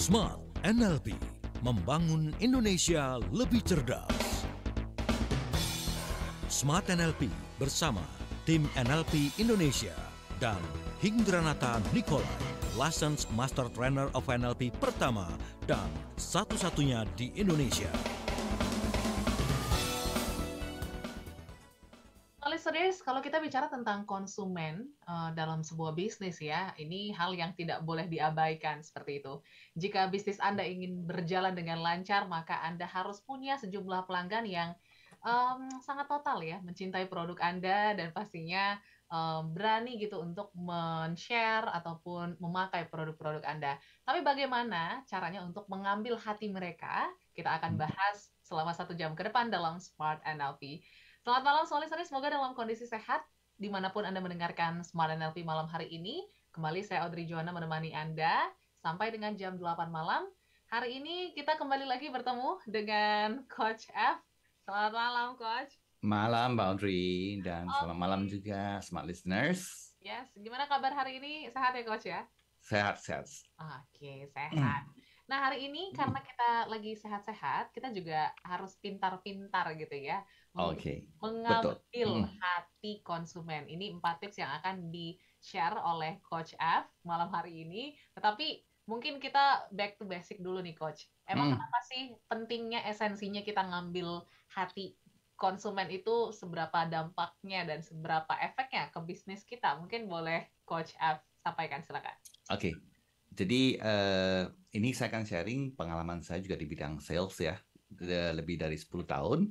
Smart NLP, membangun Indonesia lebih cerdas. Smart NLP bersama tim NLP Indonesia dan Hinggranata Nikolai, Licensed Master Trainer of NLP pertama dan satu-satunya di Indonesia. Listeners, kalau kita bicara tentang konsumen dalam sebuah bisnis ya, ini hal yang tidak boleh diabaikan seperti itu. Jika bisnis Anda ingin berjalan dengan lancar, maka Anda harus punya sejumlah pelanggan yang sangat total ya, mencintai produk Anda dan pastinya berani gitu untuk men-share ataupun memakai produk-produk Anda. Tapi bagaimana caranya untuk mengambil hati mereka? Kita akan bahas selama 1 jam ke depan dalam Smart NLP. Selamat malam semua listeners, semoga dalam kondisi sehat dimanapun Anda mendengarkan Smart NLP malam hari ini. Kembali saya Audrey Joanna menemani Anda sampai dengan jam 8 malam. Hari ini kita kembali lagi bertemu dengan Coach F. Selamat malam Coach. Malam Mbak Audrey dan selamat malam Oke. juga smart listeners. Yes, gimana kabar hari ini? Sehat ya Coach ya? Sehat-sehat. Oke, sehat. Nah, hari ini karena kita lagi sehat-sehat, kita juga harus pintar-pintar gitu ya untuk Oke, betul. mengambil hati konsumen. Ini 4 tips yang akan di-share oleh Coach F malam hari ini. Tetapi mungkin kita back to basic dulu nih Coach. Emang kenapa sih pentingnya esensinya kita ngambil hati konsumen itu, seberapa dampaknya dan seberapa efeknya ke bisnis kita? Mungkin boleh Coach F sampaikan, silakan. Oke, jadi ini saya akan sharing pengalaman saya juga di bidang sales ya, lebih dari 10 tahun.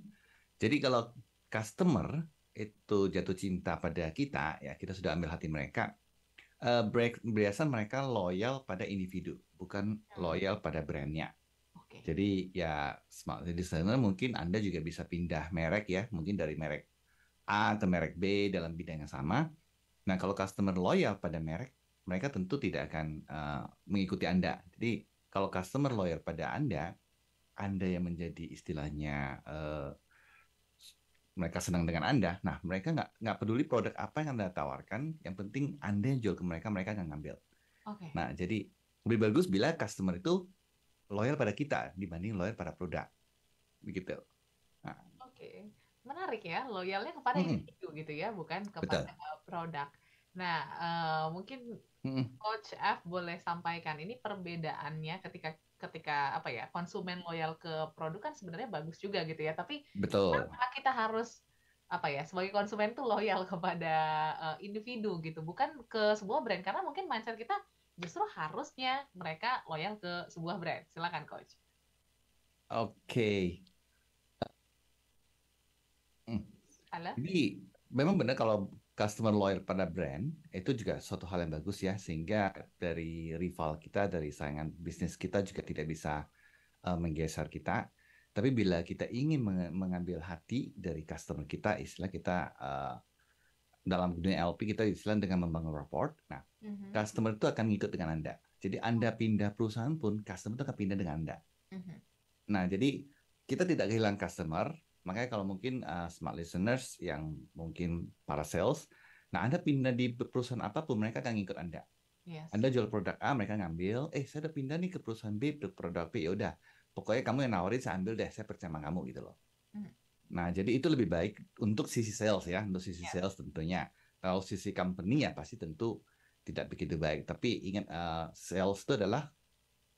Jadi kalau customer itu jatuh cinta pada kita, ya kita sudah ambil hati mereka, biasa mereka loyal pada individu, bukan loyal pada brandnya. Oke. Jadi ya smart listener mungkin Anda juga bisa pindah merek ya, mungkin dari merek A ke merek B dalam bidang yang sama. Nah kalau customer loyal pada merek, mereka tentu tidak akan mengikuti Anda. Jadi kalau customer loyal pada Anda yang menjadi istilahnya mereka senang dengan Anda. Nah mereka nggak peduli produk apa yang Anda tawarkan, yang penting Anda yang jual ke mereka, mereka akan ngambil. Oke. Nah jadi lebih bagus bila customer itu loyal pada kita dibanding loyal pada produk. Begitu. Nah, Oke, menarik ya, loyalnya kepada individu gitu ya, bukan betul. kepada produk. Nah, mungkin Mm-mm. Coach F boleh sampaikan ini perbedaannya ketika ketika apa ya, konsumen loyal ke produk kan sebenarnya bagus juga gitu ya, tapi Betul. kenapa kita harus apa ya, sebagai konsumen tuh loyal kepada individu gitu, bukan ke sebuah brand, karena mungkin mindset kita justru harusnya mereka loyal ke sebuah brand. Silakan Coach. Oke. Hmm. Halo? Jadi memang benar kalau customer loyal pada brand itu juga suatu hal yang bagus ya, sehingga dari rival kita, dari saingan bisnis kita juga tidak bisa menggeser kita. Tapi bila kita ingin mengambil hati dari customer kita, istilah kita dalam dunia LP kita istilah dengan membangun rapport. Nah, Mhm, customer itu akan ngikut dengan Anda. Jadi Anda pindah perusahaan pun, customer itu akan pindah dengan Anda. mhm. Nah, jadi kita tidak kehilangan customer. Makanya kalau mungkin smart listeners yang mungkin para sales, nah Anda pindah di perusahaan apapun, mereka akan ngikut Anda. Yes. Anda jual produk A, mereka ngambil. Saya udah pindah nih ke perusahaan B, produk B. Ya udah, pokoknya kamu yang nawarin, saya ambil deh. Saya percaya sama kamu gitu loh. Mhm. Nah, jadi itu lebih baik untuk sisi sales ya, untuk sisi Yes. sales tentunya. Kalau sisi company ya pasti tentu tidak begitu baik. Tapi ingat, sales itu adalah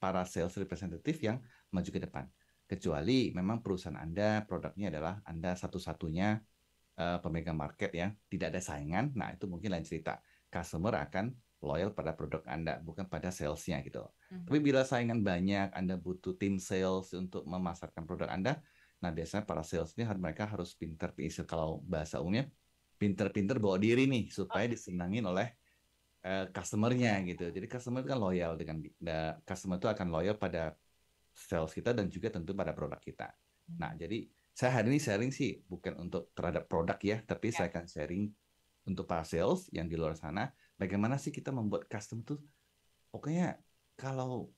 para sales representative yang maju ke depan. Kecuali memang perusahaan Anda, produknya adalah Anda satu-satunya pemegang market ya, tidak ada saingan. Nah, itu mungkin lain cerita. Customer akan loyal pada produk Anda, bukan pada salesnya gitu. Tapi Mhm. bila saingan banyak, Anda butuh tim sales untuk memasarkan produk Anda, nah biasanya para sales ini mereka harus pintar, kalau bahasa umumnya, pintar-pintar bawa diri nih, supaya disenangin oleh customer-nya gitu. Jadi customer itu kan loyal customer itu akan loyal pada sales kita dan juga tentu pada produk kita. Nah, Mhm. jadi saya hari ini sharing sih bukan untuk terhadap produk ya, tapi Ya. saya akan sharing untuk para sales yang di luar sana, bagaimana sih kita membuat customer tuh, pokoknya kalau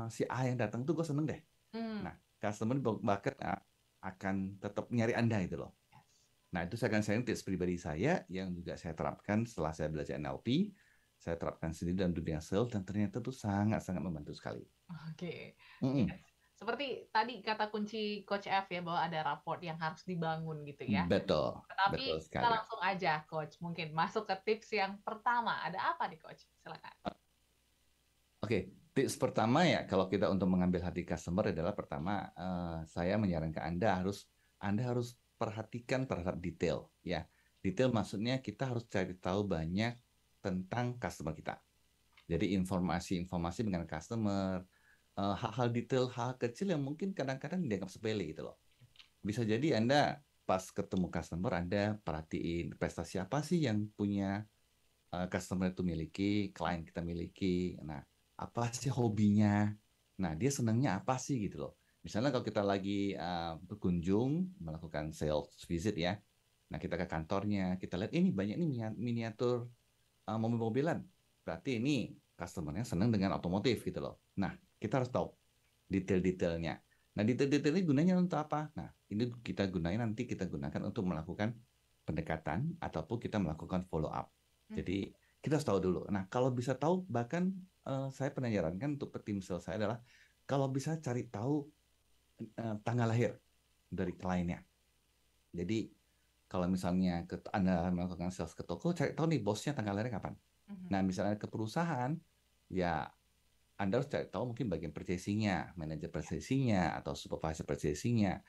si A yang datang tuh gue seneng deh. Hmm. Nah, customer bahkan akan tetap nyari Anda itu loh. Yes. Nah, itu saya akan sharing tips pribadi saya yang juga saya terapkan setelah saya belajar NLP. Saya terapkan sendiri dalam dunia sales dan ternyata tuh sangat-sangat membantu sekali. Oke. Mm-mm. Yes. Seperti tadi kata kunci Coach F ya, bahwa ada rapport yang harus dibangun gitu ya. Betul, betul Tetapi kita sekali. langsung aja Coach, mungkin masuk ke tips yang pertama. Ada apa nih Coach? Silakan. Oke, tips pertama ya kalau kita untuk mengambil hati customer adalah pertama saya menyarankan Anda harus perhatikan terhadap detail ya. Detail maksudnya kita harus cari tahu banyak tentang customer kita. Jadi informasi-informasi dengan customer, hal-hal detail, hal kecil yang mungkin kadang-kadang dianggap sepele gitu loh. Bisa jadi Anda pas ketemu customer Anda perhatiin prestasi apa sih yang punya customer itu miliki, klien kita miliki. Nah, apa sih hobinya? Nah, dia senangnya apa sih gitu loh. Misalnya kalau kita lagi berkunjung melakukan sales visit ya. Nah, kita ke kantornya, kita lihat ini banyak nih miniatur mobil-mobilan. Berarti ini customernya senang dengan otomotif gitu loh. Nah, kita harus tahu detail-detailnya. Nah, detail-detail ini gunanya untuk apa? Nah, ini nanti kita gunakan untuk melakukan pendekatan ataupun kita melakukan follow up. Jadi kita harus tahu dulu. Nah, kalau bisa tahu, bahkan saya pernah nyarankan untuk tim sales saya adalah kalau bisa cari tahu tanggal lahir dari kliennya. Jadi kalau misalnya Anda melakukan sales ke toko, cari tahu nih bosnya tanggal lahirnya kapan. Nah, misalnya ke perusahaan, ya Anda harus cari tahu mungkin bagian purchasing-nya, manajer purchasing-nya, atau supervisor purchasing-nya.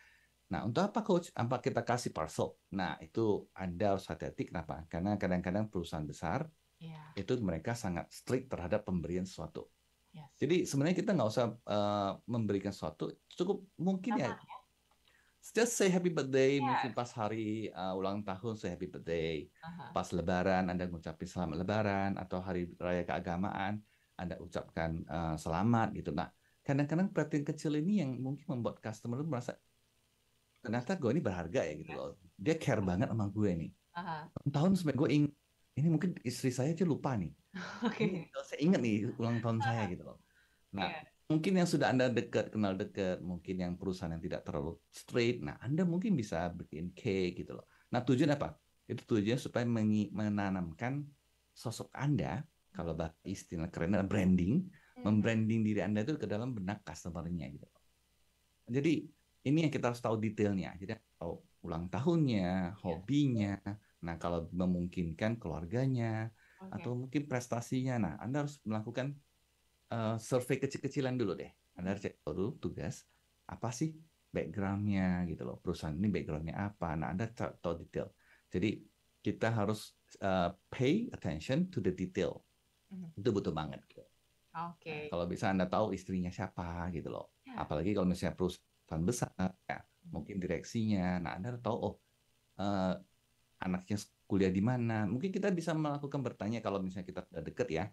Nah, untuk apa coach? Apa kita kasih parcel? Nah, itu Anda harus hati-hati. Kenapa? Karena kadang-kadang perusahaan besar Iya. itu mereka sangat strict terhadap pemberian sesuatu. Yes. Jadi sebenarnya kita nggak usah memberikan sesuatu, cukup mungkin ya Apa? just say happy birthday, mungkin Yes. pas hari ulang tahun say happy birthday, Aha. pas lebaran Anda ngucapin selamat lebaran, atau hari raya keagamaan Anda ucapkan selamat gitu. Nah, kadang-kadang perhatian kecil ini yang mungkin membuat customer itu merasa ternyata gue ini berharga ya gitu Yes. loh. Dia care banget sama gue nih. Aha. Tahun sampai gue ingat, ini mungkin istri saya aja lupa nih. Ini Oke. saya ingat nih ulang tahun saya gitu loh. Nah, Iya. mungkin yang sudah Anda kenal dekat, mungkin yang perusahaan yang tidak terlalu straight, nah Anda mungkin bisa bikin cake gitu loh. Nah, tujuan apa? Itu tujuannya supaya menanamkan sosok Anda, kalau bahasa istilah keren adalah branding, membranding diri Anda itu ke dalam benak customer-nya gitu. Jadi ini yang kita harus tahu detailnya. Jadi tahu ulang tahunnya, hobinya. Nah, kalau memungkinkan keluarganya atau mungkin prestasinya. Nah, Anda harus melakukan survei kecil-kecilan dulu deh. Anda harus cek dulu tugas apa sih backgroundnya gitu loh. Perusahaan ini backgroundnya apa. Nah, Anda tahu detail. Jadi kita harus pay attention to the detail. Itu butuh banget. Gitu. Oke. Nah, kalau bisa Anda tahu istrinya siapa gitu loh. Apalagi kalau misalnya perusahaan besar, ya, mungkin direksinya. Nah, Anda tahu, oh, anaknya kuliah di mana. Mungkin kita bisa melakukan bertanya kalau misalnya kita udah deket ya.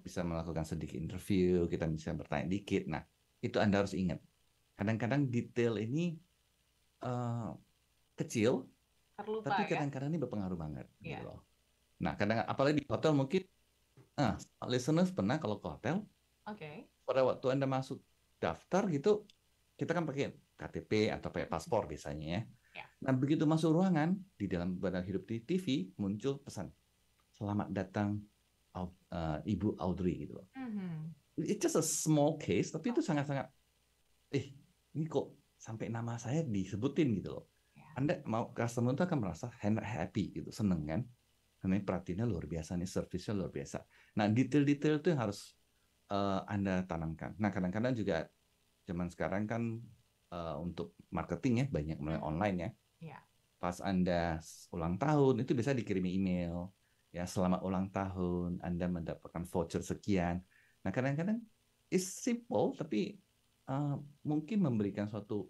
Bisa melakukan sedikit interview, kita bisa bertanya dikit. Nah, itu Anda harus ingat. Kadang-kadang detail ini kecil, Terlupa tapi ya? kadang-kadang ini berpengaruh banget. Iya. Gitu loh. Nah, kadang apalagi di hotel mungkin, listeners pernah kalau ke hotel, pada waktu Anda masuk daftar gitu, kita kan pakai KTP atau pakai paspor biasanya ya. Nah, begitu masuk ruangan, di dalam Badan Hidup di TV muncul pesan, selamat datang Ibu Audrey gitu loh. It's just a small case, tapi itu sangat-sangat, ini kok sampai nama saya disebutin gitu loh. Anda mau customer itu akan merasa happy gitu, seneng kan? Karena perhatiannya luar biasa nih, servisnya luar biasa. Nah, detail-detail itu yang harus Anda tanamkan. Nah, kadang-kadang juga zaman sekarang kan untuk marketing ya banyak mulai online ya. Pas Anda ulang tahun itu bisa dikirimi email ya, selamat ulang tahun, Anda mendapatkan voucher sekian. Nah, kadang-kadang it's simple tapi mungkin memberikan suatu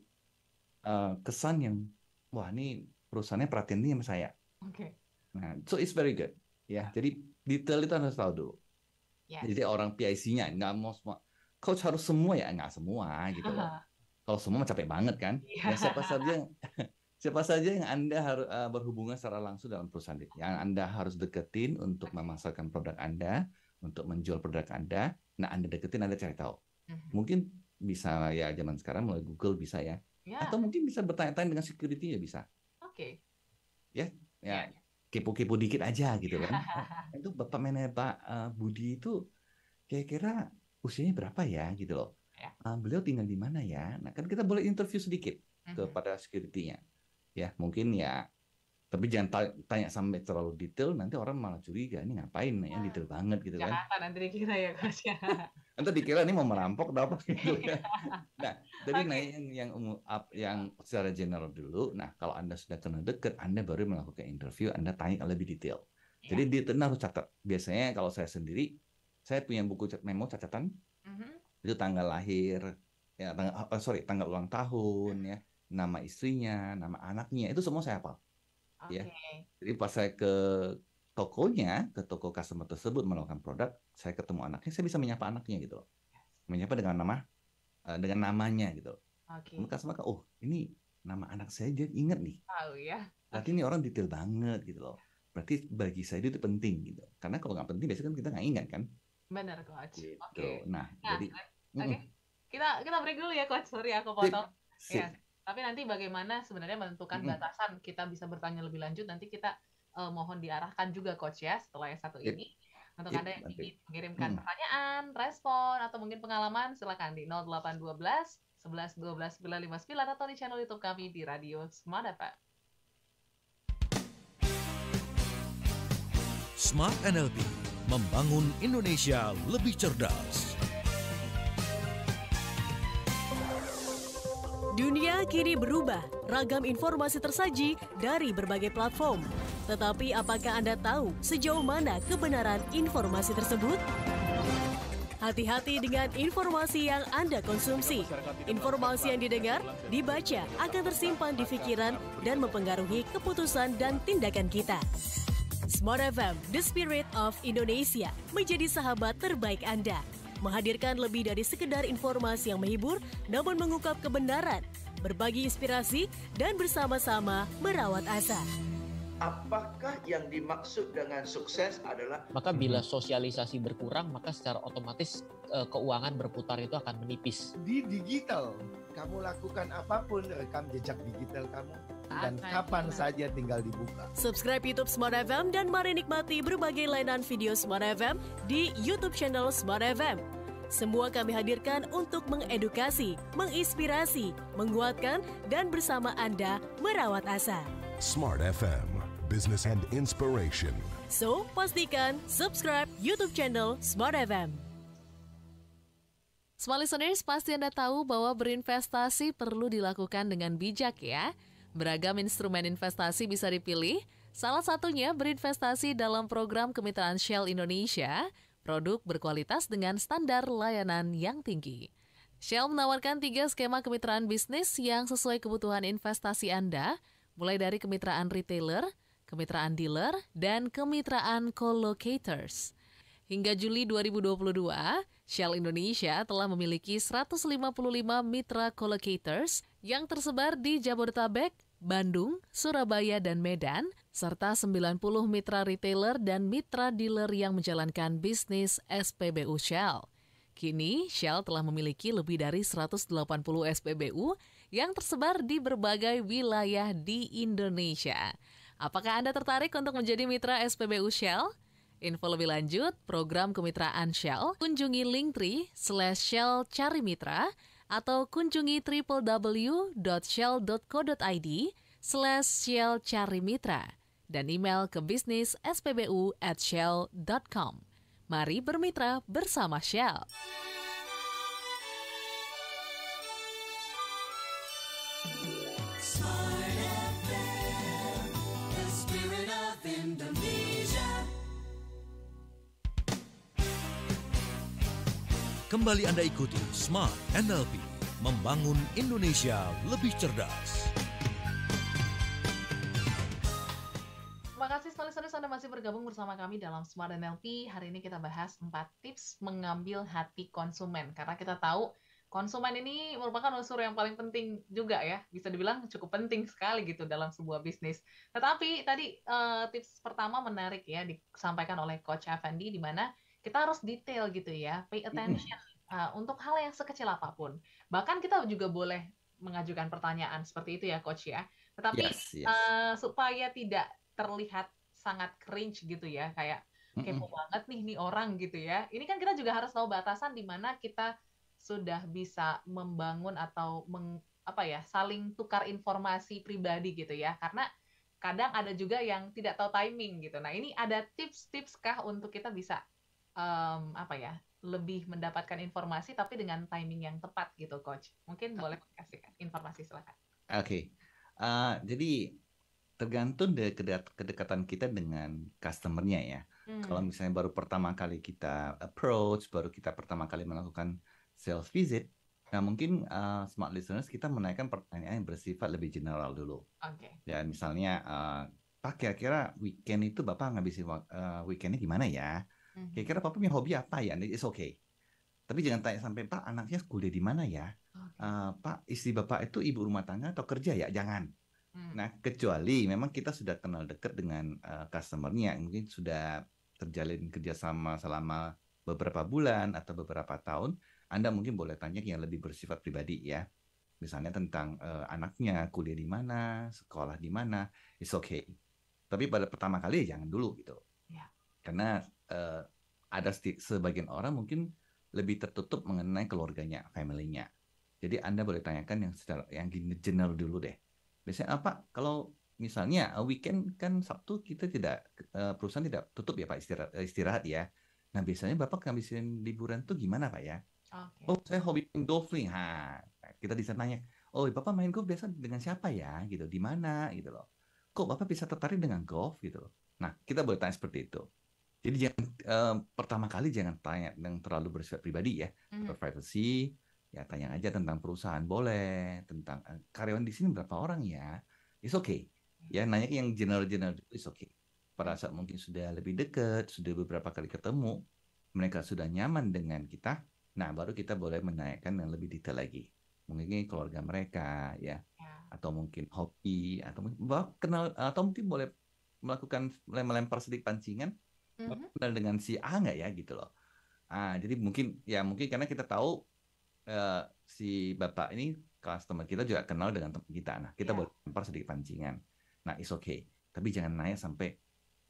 kesan yang wah, ini perusahaannya perhatian ini sama saya. Nah, so it's very good ya. Jadi detail itu harus tahu dulu. Jadi orang PIC-nya nggak mau semua coach harus semua ya, nggak semua gitu loh. Kalau semua capek banget kan. Ya siapa saja yang Anda harus berhubungan secara langsung dalam perusahaan yang Anda harus deketin untuk memasarkan produk Anda, untuk menjual produk Anda. Nah, Anda deketin, Anda cari tahu. Mungkin bisa ya zaman sekarang melalui Google bisa ya. Atau mungkin bisa bertanya-tanya dengan security ya bisa. Ya, kepo-kepo dikit aja gitu kan. Itu Bapak Budi itu kira-kira usianya berapa ya gitu loh. ya. Beliau tinggal di mana ya? Nah, kan kita boleh interview sedikit kepada security-nya. Ya, mungkin ya. Tapi jangan tanya sampai terlalu detail, nanti orang malah curiga, ini ngapain ya detail banget gitu kan. Jakarta nanti dikira ya Coach ya. Nanti dikira ini mau merampok atau apa gitu ya. Nah, jadi yang secara general dulu. Nah, kalau Anda sudah kenal dekat, Anda baru melakukan interview, Anda tanya lebih detail. Jadi detailnya harus catat. Biasanya kalau saya sendiri, saya punya buku memo catatan. Itu tanggal lahir, ya tanggal ulang tahun, ya, nama istrinya, nama anaknya, itu semua saya hafal. Ya, jadi pas saya ke tokonya, ke toko customer tersebut melakukan produk, saya ketemu anaknya, saya bisa menyapa anaknya gitu loh, menyapa dengan namanya gitu loh. Customer, oh ini nama anak saya, dia ingat nih. Ya. Berarti ini orang detail banget gitu loh. Berarti bagi saya itu penting gitu. Karena kalau nggak penting biasanya kan kita nggak ingat kan. Benar Coach. Gitu. Nah, jadi kita break dulu ya Coach. Sorry aku potong. Ya. Tapi nanti bagaimana sebenarnya menentukan batasan, kita bisa bertanya lebih lanjut, nanti kita mohon diarahkan juga Coach ya setelah yang satu ini. Untuk Anda yang ingin mengirimkan pertanyaan, respon, atau mungkin pengalaman, silakan di 0812 11 12 959 atau di channel YouTube kami di Radio Smart FM. Smart NLP, membangun Indonesia lebih cerdas. Dunia kini berubah, ragam informasi tersaji dari berbagai platform. Tetapi apakah Anda tahu sejauh mana kebenaran informasi tersebut? Hati-hati dengan informasi yang Anda konsumsi. Informasi yang didengar, dibaca akan tersimpan di pikiran dan mempengaruhi keputusan dan tindakan kita. Smart FM, The Spirit of Indonesia, menjadi sahabat terbaik Anda. Menghadirkan lebih dari sekedar informasi yang menghibur, namun mengungkap kebenaran, berbagi inspirasi, dan bersama-sama merawat asa. Apakah yang dimaksud dengan sukses adalah? Maka bila sosialisasi berkurang, maka secara otomatis keuangan berputar itu akan menipis. Di digital, kamu lakukan apapun, rekam jejak digital kamu. Dan kapan saja tinggal dibuka. Subscribe YouTube Smart FM dan mari nikmati berbagai layanan video Smart FM di YouTube channel Smart FM. Semua kami hadirkan untuk mengedukasi, menginspirasi, menguatkan, dan bersama Anda merawat asa. Smart FM, Business and Inspiration. So, pastikan subscribe YouTube channel Smart FM. Smart listeners, pasti Anda tahu bahwa berinvestasi perlu dilakukan dengan bijak ya. Beragam instrumen investasi bisa dipilih, salah satunya berinvestasi dalam program kemitraan Shell Indonesia, produk berkualitas dengan standar layanan yang tinggi. Shell menawarkan 3 skema kemitraan bisnis yang sesuai kebutuhan investasi Anda, mulai dari kemitraan retailer, kemitraan dealer, dan kemitraan co-locators. Hingga Juli 2022, Shell Indonesia telah memiliki 155 mitra co-locators yang tersebar di Jabodetabek, Bandung, Surabaya, dan Medan, serta 90 mitra retailer dan mitra dealer yang menjalankan bisnis SPBU Shell. Kini, Shell telah memiliki lebih dari 180 SPBU yang tersebar di berbagai wilayah di Indonesia. Apakah Anda tertarik untuk menjadi mitra SPBU Shell? Info lebih lanjut, program kemitraan Shell, kunjungi linktree/Shell Cari Mitra atau kunjungi www.shell.co.id/Shell Cari Mitra dan email ke bisnis@spbu@shell.com. Mari bermitra bersama Shell. Kembali Anda ikuti Smart NLP, membangun Indonesia lebih cerdas. Makasih listeners, Anda masih bergabung bersama kami dalam Smart NLP. Hari ini kita bahas 4 tips mengambil hati konsumen. Karena kita tahu konsumen ini merupakan unsur yang paling penting juga ya. Bisa dibilang cukup penting sekali gitu dalam sebuah bisnis. Tetapi tadi tips pertama menarik ya disampaikan oleh Coach Effendi, di mana kita harus detail gitu ya, pay attention untuk hal yang sekecil apapun. Bahkan kita juga boleh mengajukan pertanyaan seperti itu ya Coach ya. Tetapi supaya tidak terlihat sangat cringe gitu ya, kayak kepo banget nih orang gitu ya. Ini kan kita juga harus tahu batasan di mana kita sudah bisa membangun atau saling tukar informasi pribadi gitu ya. Karena kadang ada juga yang tidak tahu timing gitu. Nah, ini ada tips-tips kah untuk kita bisa lebih mendapatkan informasi tapi dengan timing yang tepat gitu, Coach? Mungkin boleh kasih informasi, silakan. Oke. Jadi tergantung dari kedekatan kita dengan customer-nya ya. Kalau misalnya baru pertama kali kita approach, baru kita pertama kali melakukan sales visit, nah mungkin smart listeners kita menaikkan pertanyaan yang bersifat lebih general dulu. Oke. Ya misalnya, Pak kira-kira weekend itu Bapak ngabisin weekendnya gimana ya? Kira-kira Bapak punya hobi apa ya? It's okay. Tapi jangan tanya sampai Pak anaknya kuliah di mana ya? Pak istri Bapak itu ibu rumah tangga atau kerja ya? Jangan. Nah, kecuali memang kita sudah kenal dekat dengan customer-nya, mungkin sudah terjalin kerjasama selama beberapa bulan atau beberapa tahun, Anda mungkin boleh tanya yang lebih bersifat pribadi ya. Misalnya tentang anaknya kuliah di mana, sekolah di mana, it's okay. Tapi pada pertama kali ya jangan dulu gitu. Ya. Karena ada sebagian orang mungkin lebih tertutup mengenai keluarganya, family-nya. Jadi Anda boleh tanyakan yang general dulu deh. Biasanya apa? Kalau misalnya weekend kan Sabtu kita perusahaan tidak tutup ya Pak, istirahat ya. Nah biasanya Bapak ngabisin liburan tuh gimana Pak ya? Okay. Oh saya hobi main golf nih. Kita bisa nanya, oh Bapak main golf biasa dengan siapa ya? Gitu, di mana gitu loh. Kok Bapak bisa tertarik dengan golf gitu loh. Nah kita boleh tanya seperti itu. Jadi jangan pertama kali jangan tanya yang terlalu bersifat pribadi ya, privacy. Ya tanya aja tentang perusahaan boleh, tentang karyawan di sini berapa orang ya, it's okay. Ya nanya yang general it's okay. Pada saat mungkin sudah lebih dekat, sudah beberapa kali ketemu, mereka sudah nyaman dengan kita, nah baru kita boleh menanyakan yang lebih detail lagi. Mungkin keluarga mereka ya, atau mungkin hobi, atau mungkin kenal, atau mungkin boleh melempar sedikit pancingan, kenal dengan si A nggak ya gitu loh. Jadi mungkin karena kita tahu si Bapak ini customer kita juga kenal dengan teman kita. Nah, kita boleh lempar sedikit pancingan. Nah, it's okay. Tapi jangan nanya sampai,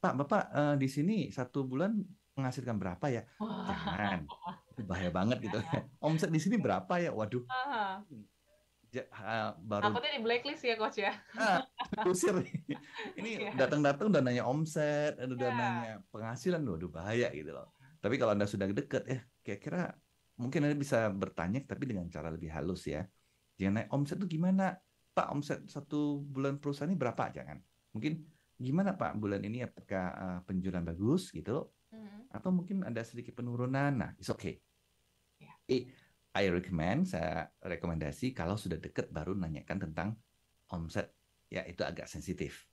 Pak, Bapak di sini 1 bulan menghasilkan berapa ya? Jangan. Itu bahaya banget gitu. Omset di sini berapa ya? Waduh. Baru takutnya di blacklist ya Coach ya. Usir. Ini datang-datang udah nanya omset, udah nanya penghasilan, waduh bahaya gitu loh. Tapi kalau Anda sudah deket kira-kira mungkin Anda bisa bertanya tapi dengan cara lebih halus ya. Jangan nanya omset itu gimana? Pak, omset 1 bulan perusahaan ini berapa? Jangan. Mungkin gimana Pak bulan ini, apakah penjualan bagus gitu? Atau mungkin ada sedikit penurunan? Nah, it's okay. Saya rekomendasi kalau sudah dekat baru nanyakan tentang omset. Ya, itu agak sensitif.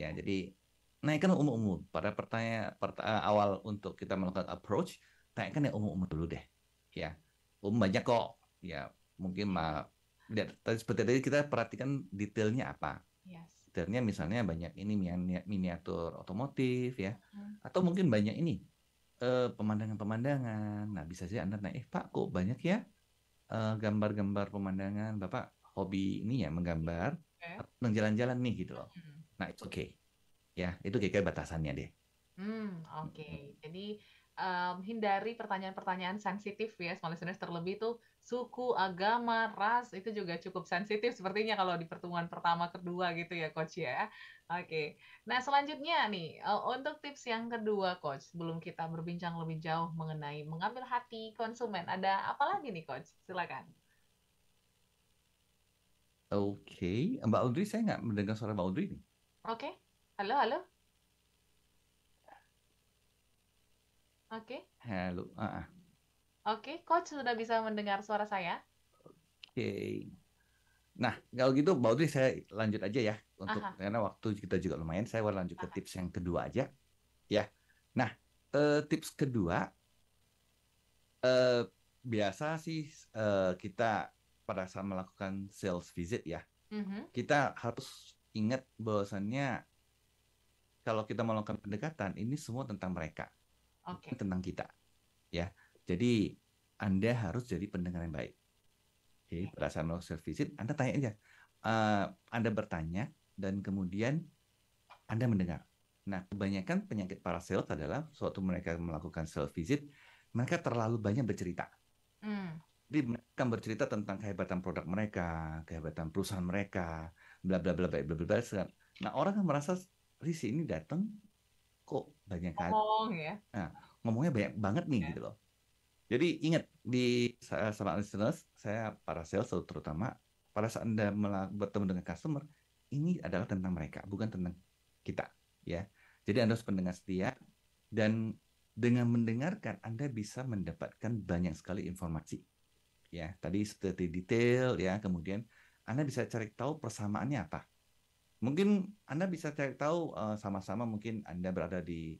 Ya, jadi naikkan umum-umum. Pada pertanyaan awal untuk kita melakukan approach, tanyakan yang umum-umum dulu deh. Ya, banyak kok. Ya, mungkin seperti tadi kita perhatikan detailnya apa. Yes. Detailnya misalnya banyak ini miniatur otomotif ya, atau mungkin banyak ini pemandangan-pemandangan. Nah, bisa saja Anda tanya, Pak, kok banyak ya gambar-gambar pemandangan? Bapak hobi ini ya menggambar, atau jalan-jalan nih gitu loh. Nah, it's okay. Ya, itu kira-kira batasannya deh. Oke. Jadi hindari pertanyaan-pertanyaan sensitif ya, small listeners, terlebih tuh suku, agama, ras itu juga cukup sensitif sepertinya kalau di pertemuan pertama, kedua gitu ya Coach ya. Oke. Nah selanjutnya nih untuk tips yang kedua Coach, sebelum kita berbincang lebih jauh mengenai mengambil hati konsumen, ada apa lagi nih Coach? Silakan. Oke, Mbak Audrey, saya nggak mendengar suara Mbak Audrey nih. Oke. Halo. Oke. Halo. Oke, Coach sudah bisa mendengar suara saya? Oke. Nah, kalau gitu Mbak Audrey saya lanjut aja ya karena waktu kita juga lumayan, saya mau lanjut ke tips yang kedua aja. Ya. Nah, tips kedua biasa sih kita pada saat melakukan sales visit ya. Kita harus ingat bahwasannya kalau kita melakukan pendekatan ini semua tentang mereka. Tentang kita ya. Jadi Anda harus jadi pendengar yang baik. Oke, pada saat melakukan sales visit Anda tanya aja, Anda bertanya dan kemudian Anda mendengar. Nah, kebanyakan penyakit para sales adalah suatu mereka melakukan sales visit, mereka terlalu banyak bercerita. Jadi mereka akan bercerita tentang kehebatan produk mereka, kehebatan perusahaan mereka, bla bla bla bla bla bla. Nah, orang kan merasa Risi ini datang kok banyak kali. Ngomong ya. Nah, ngomongnya banyak banget nih gitu loh. Jadi ingat di sama listeners, saya para sales terutama pada saat Anda bertemu dengan customer, ini adalah tentang mereka, bukan tentang kita, ya. Jadi Anda harus pendengar setia dan dengan mendengarkan Anda bisa mendapatkan banyak sekali informasi. Ya, tadi seperti detail ya, kemudian Anda bisa cari tahu persamaannya apa. Mungkin Anda bisa cari tahu sama-sama mungkin Anda berada di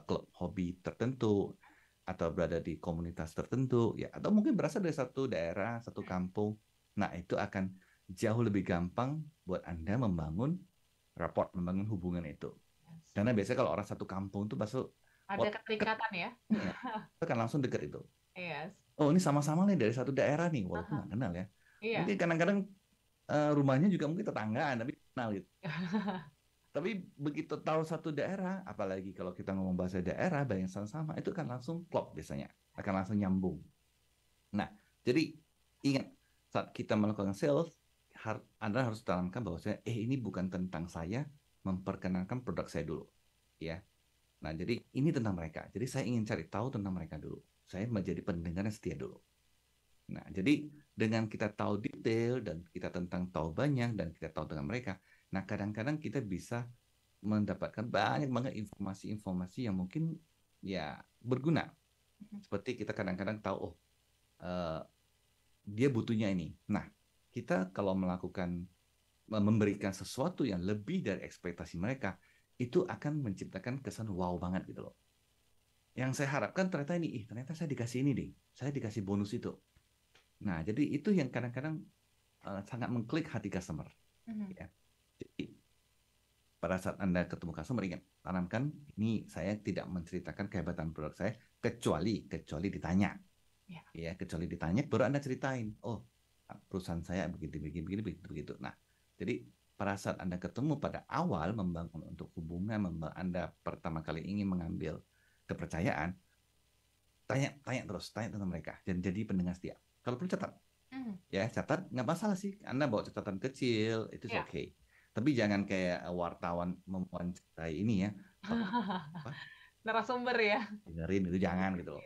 klub hobi tertentu atau berada di komunitas tertentu ya, atau mungkin berasal dari satu daerah, satu kampung. Nah, itu akan jauh lebih gampang buat Anda membangun rapport, membangun hubungan itu. Karena biasanya kalau orang satu kampung itu masuk ada keterikatan ya. Itu kan langsung dekat itu. Yes. Oh, ini sama-sama nih dari satu daerah nih, walaupun nggak kenal ya. Iya. Mungkin kadang-kadang rumahnya juga mungkin tetanggaan, tapi kenal gitu. Tapi begitu tahu satu daerah, apalagi kalau kita ngomong bahasa daerah, bahasa sama, itu kan langsung klop biasanya, akan langsung nyambung. Nah, jadi ingat saat kita melakukan sales, Anda harus tanamkan bahwa ini bukan tentang saya, memperkenalkan produk saya dulu, ya. Nah, jadi ini tentang mereka. Jadi saya ingin cari tahu tentang mereka dulu. Saya menjadi pendengar yang setia dulu. Nah, jadi dengan kita tahu detail dan kita tahu banyak dan kita tahu tentang mereka, nah kadang-kadang kita bisa mendapatkan banyak banget informasi-informasi yang mungkin ya berguna. Seperti kita kadang-kadang tahu, dia butuhnya ini. Nah, kita kalau memberikan sesuatu yang lebih dari ekspektasi mereka, itu akan menciptakan kesan wow banget gitu loh. Yang saya harapkan ternyata ternyata saya dikasih ini deh, saya dikasih bonus itu. Nah, jadi itu yang kadang-kadang sangat mengklik hati customer. Ya. Jadi pada saat Anda ketemu customer, ingat, tanamkan ini saya tidak menceritakan kehebatan produk saya kecuali ditanya. Ya, kecuali ditanya baru Anda ceritain. Oh, perusahaan saya begitu. Nah, jadi pada saat Anda ketemu pada awal membangun untuk hubungan, Anda pertama kali ingin mengambil kepercayaan, tanya terus, tanya tentang mereka dan jadi pendengar setia. Kalau perlu catat, ya catat, nggak masalah sih. Anda bawa catatan kecil, itu oke. Tapi jangan kayak wartawan mewawancarai ini ya. Narasumber ya. Dengerin itu jangan gitu loh.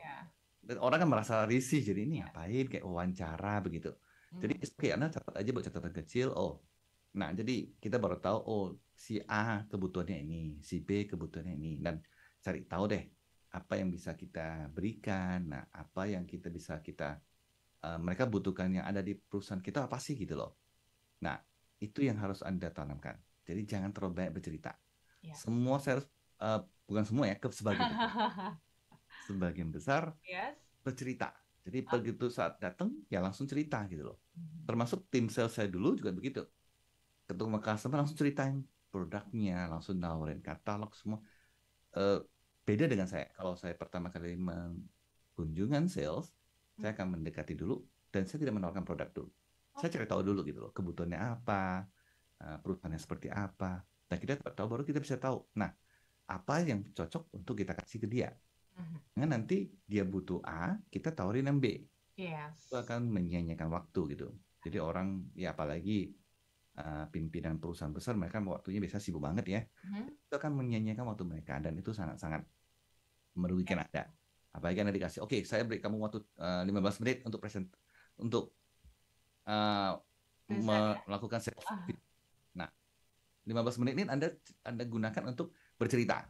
Orang kan merasa risih, jadi ini ngapain kayak wawancara begitu. Jadi oke, Anda catat aja buat catatan kecil. Nah jadi kita baru tahu, si A kebutuhannya ini, si B kebutuhannya ini, dan cari tahu deh apa yang bisa kita berikan. Nah, apa yang bisa mereka butuhkan yang ada di perusahaan kita apa sih gitu loh. Nah, itu yang harus Anda tanamkan. Jadi jangan terlalu banyak bercerita. Semua saya harus, bukan semua ya, sebagian besar bercerita. Jadi begitu saat datang ya langsung cerita gitu loh. Termasuk tim sales saya dulu juga begitu. Ketemu customer langsung ceritain produknya, langsung nawarin katalog semua. Beda dengan saya. Kalau saya pertama kali kunjungan sales, saya akan mendekati dulu dan saya tidak menawarkan produk dulu. Saya cari tahu dulu gitu loh, kebutuhannya apa, perusahaannya seperti apa. Dan kita tahu baru kita bisa tahu. Nah, apa yang cocok untuk kita kasih ke dia. Nah, nanti dia butuh A, kita tawarin yang B. Itu akan menyia-nyiakan waktu gitu. Jadi orang ya apalagi pimpinan perusahaan besar, mereka waktunya biasa sibuk banget ya. Itu akan menyia-nyiakan waktu mereka dan itu sangat-sangat merugikan Anda. Apalagi Anda dikasih, oke, saya beri kamu waktu 15 menit untuk melakukan sales. Nah, 15 menit ini Anda gunakan untuk bercerita.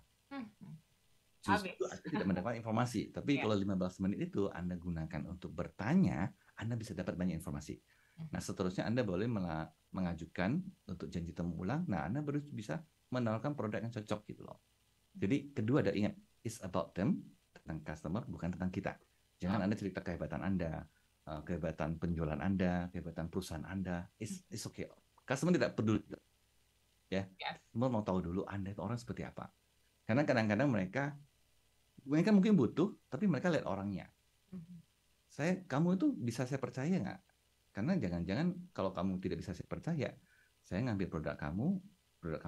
Justru Anda tidak mendapat informasi. Tapi kalau 15 menit itu Anda gunakan untuk bertanya, Anda bisa dapat banyak informasi. Nah, seterusnya Anda boleh mengajukan untuk janji temu ulang. Nah, Anda baru bisa menawarkan produk yang cocok gitu loh. Jadi kedua ada ingat, it's about them, tentang customer, bukan tentang kita. Jangan Anda cerita kehebatan Anda, kehebatan penjualan Anda, kehebatan perusahaan Anda. It's okay. Customer tidak peduli. Ya, customer mau tahu dulu Anda itu orang seperti apa. Karena kadang-kadang mereka mungkin butuh, tapi mereka lihat orangnya. Kamu itu bisa saya percaya nggak? Karena jangan-jangan kalau kamu tidak bisa saya percaya, saya ngambil produk kamu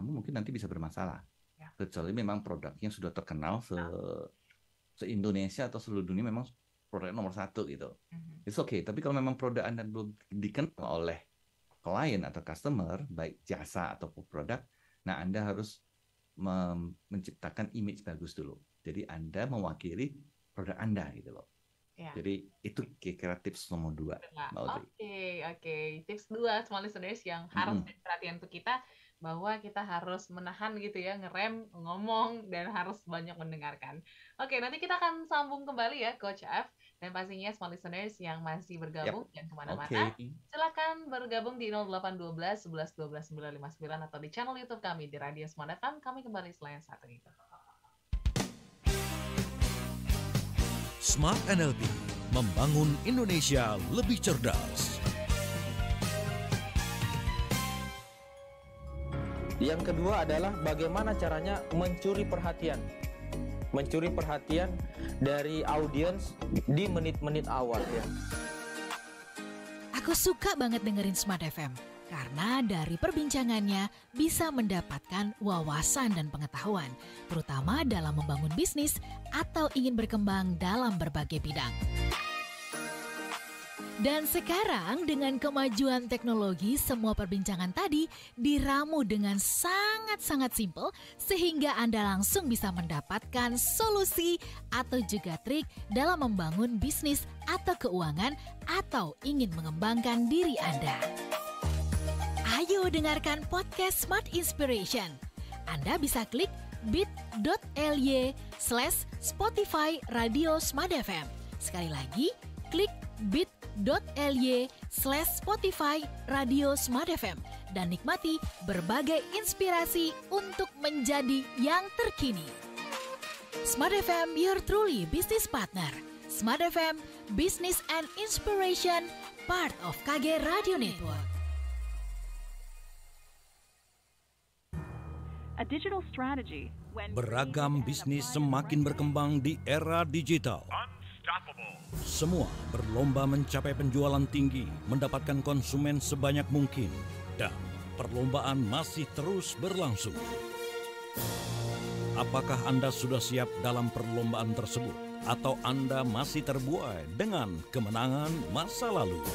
mungkin nanti bisa bermasalah. Kecuali memang produknya sudah terkenal se-Indonesia atau seluruh dunia memang produk nomor satu gitu. It's okay. Tapi kalau memang produk Anda belum dikenal oleh klien atau customer, baik jasa ataupun produk, nah Anda harus menciptakan image bagus dulu. Jadi Anda mewakili produk Anda gitu loh. Ya. Jadi itu kira-kira tips nomor 2, Mbak Audrey. Oke. Tips 2, small listeners yang harus jadi perhatian untuk kita, bahwa kita harus menahan gitu ya, ngerem, ngomong, dan harus banyak mendengarkan. Oke, nanti kita akan sambung kembali ya, Coach F. Dan pastinya small listeners yang masih bergabung, jangan kemana-mana. Silakan bergabung di 0812 11 12 959 atau di channel YouTube kami di Radio Smart FM. Kami kembali selain satu itu. Smart NLP, membangun Indonesia lebih cerdas. Yang kedua adalah bagaimana caranya mencuri perhatian. Mencuri perhatian dari audiens di menit-menit awal ya. Aku suka banget dengerin Smart FM karena dari perbincangannya bisa mendapatkan wawasan dan pengetahuan, terutama dalam membangun bisnis atau ingin berkembang dalam berbagai bidang. Dan sekarang dengan kemajuan teknologi, semua perbincangan tadi diramu dengan sangat-sangat simpel sehingga Anda langsung bisa mendapatkan solusi atau juga trik dalam membangun bisnis atau keuangan atau ingin mengembangkan diri Anda. Ayo dengarkan podcast Smart Inspiration. Anda bisa klik bit.ly/Spotify Radio Smart FM. Sekali lagi, klik bit.ly/Spotify Radio Smart FM dan nikmati berbagai inspirasi untuk menjadi yang terkini. Smart FM, your truly business partner. Smart FM, Business and Inspiration, part of KG Radio Network. A digital strategy Beragam bisnis semakin berkembang di era digital. Semua berlomba mencapai penjualan tinggi, mendapatkan konsumen sebanyak mungkin, dan perlombaan masih terus berlangsung. Apakah Anda sudah siap dalam perlombaan tersebut? Atau Anda masih terbuai dengan kemenangan masa lalu?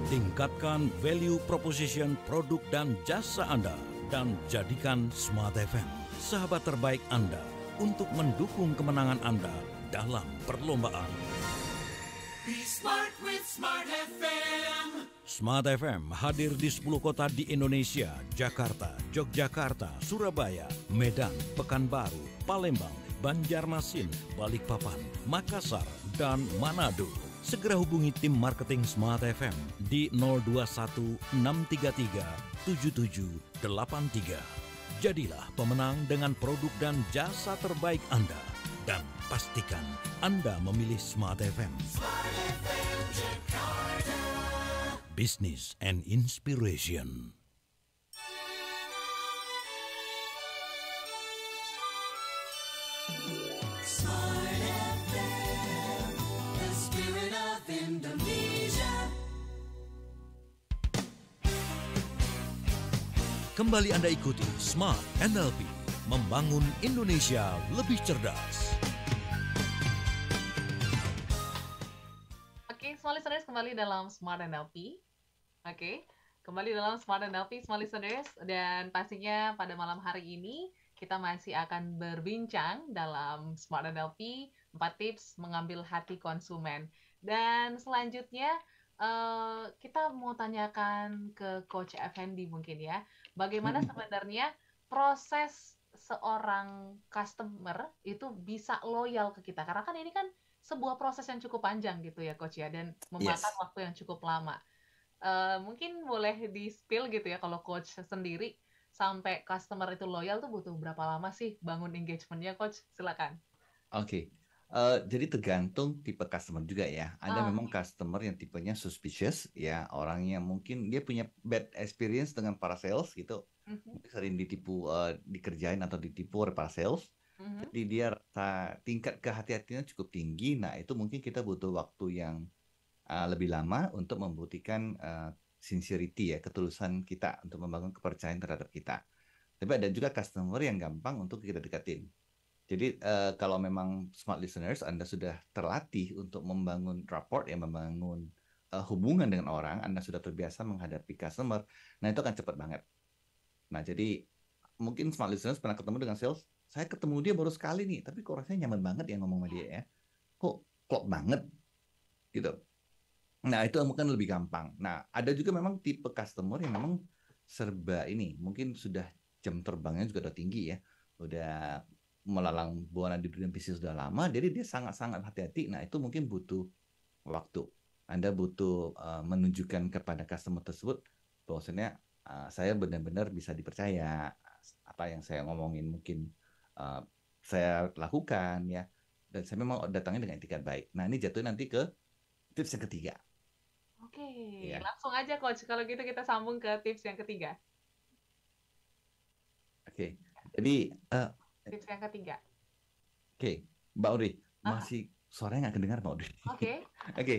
Tingkatkan value proposition produk dan jasa Anda, dan jadikan Smart FM sahabat terbaik Anda untuk mendukung kemenangan Anda dalam perlombaan. Be smart with Smart FM. Smart FM hadir di 10 kota di Indonesia: Jakarta, Yogyakarta, Surabaya, Medan, Pekanbaru, Palembang, Banjarmasin, Balikpapan, Makassar, dan Manado. Segera hubungi tim marketing Smart FM di 021 633 7783. Jadilah pemenang dengan produk dan jasa terbaik Anda. Dan pastikan Anda memilih Smart FM. Smart FM Jakarta. Business and Inspiration. Smart FM, the spirit of Indonesia. Kembali Anda ikuti Smart NLP, membangun Indonesia lebih cerdas. Oke, small listeners, kembali dalam Smart NLP. Oke, kembali dalam Smart NLP, small listeners. Dan pastinya pada malam hari ini kita masih akan berbincang dalam Smart NLP, 4 tips mengambil hati konsumen. Dan selanjutnya kita mau tanyakan ke Coach Effendi mungkin ya, bagaimana sebenarnya proses seorang customer itu bisa loyal ke kita? Karena kan ini kan sebuah proses yang cukup panjang gitu ya Coach ya, dan memakan waktu yang cukup lama. Mungkin boleh di-spill gitu ya, kalau Coach sendiri sampai customer itu loyal tuh butuh berapa lama sih bangun engagement-nya, Coach? Silakan. Oke. Jadi tergantung tipe customer juga ya. Ada memang customer yang tipenya suspicious ya, orang yang mungkin dia punya bad experience dengan para sales gitu. Sering ditipu, dikerjain atau ditipu oleh para sales. Jadi dia tingkat kehati-hatiannya cukup tinggi. Nah, itu mungkin kita butuh waktu yang lebih lama untuk membuktikan sincerity ya, ketulusan kita untuk membangun kepercayaan terhadap kita. Tapi ada juga customer yang gampang untuk kita deketin. Jadi kalau memang smart listeners Anda sudah terlatih untuk membangun rapport, ya membangun hubungan dengan orang, Anda sudah terbiasa menghadapi customer, nah itu akan cepat banget. Nah jadi mungkin smart listeners pernah ketemu dengan sales, saya ketemu dia baru sekali nih, tapi kok rasanya nyaman banget ya ngomong sama dia ya, kok klop banget gitu. Nah itu mungkin lebih gampang. Nah ada juga memang tipe customer yang memang serba ini, mungkin sudah jam terbangnya juga udah tinggi ya, udah melalang buana di dunia bisnis sudah lama, jadi dia sangat-sangat hati-hati. Nah itu mungkin butuh waktu. Anda butuh menunjukkan kepada customer tersebut bahwasanya saya benar-benar bisa dipercaya, apa yang saya ngomongin mungkin saya lakukan ya, dan saya memang datangnya dengan etikat baik. Nah ini jatuh nanti ke tips yang ketiga. Oke, Iya. langsung aja Coach. Kalau gitu kita sambung ke tips yang ketiga. Oke, jadi Tips yang ketiga. oke, Mbak Audrey, masih suaranya nggak kedengar Mbak Audrey. Oke. Oke,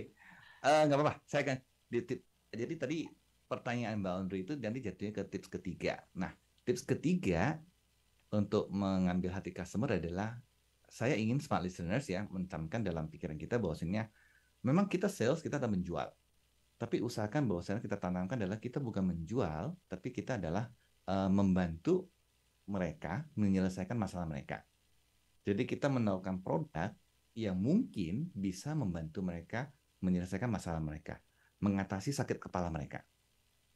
nggak apa-apa. Saya akan jadi tadi pertanyaan Mbak Audrey itu nanti jatuhnya ke tips ketiga. Nah, tips ketiga untuk mengambil hati customer adalah saya ingin smart listeners ya menanamkan dalam pikiran kita bahwasanya memang kita sales, kita akan menjual. Tapi usahakan bahwasanya kita tanamkan adalah kita bukan menjual, tapi kita adalah membantu mereka menyelesaikan masalah mereka. Jadi kita menawarkan produk yang mungkin bisa membantu mereka menyelesaikan masalah mereka, mengatasi sakit kepala mereka.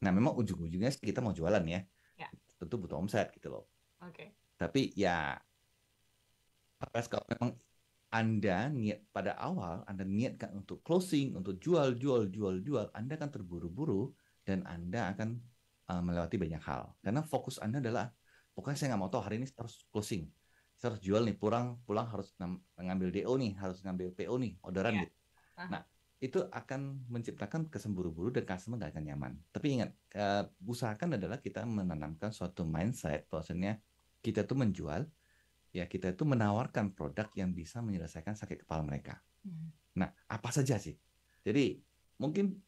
Nah, memang ujung-ujungnya kita mau jualan ya. Tentu butuh omset gitu loh. Oke. Tapi ya kalau memang Anda niat pada awal, Anda niatkan untuk closing, untuk jual, Anda akan terburu-buru dan Anda akan melewati banyak hal. Karena fokus Anda adalah pokoknya saya nggak mau tahu hari ini harus closing, saya harus jual nih, pulang harus ngambil DO nih, harus ngambil PO nih, orderan gitu. Nah itu akan menciptakan kesemburu-buru dan customer nggak akan nyaman. Tapi ingat, usahakan adalah kita menanamkan suatu mindset bahwasanya kita tuh menjual, ya kita itu menawarkan produk yang bisa menyelesaikan sakit kepala mereka. Nah apa saja sih? Jadi mungkin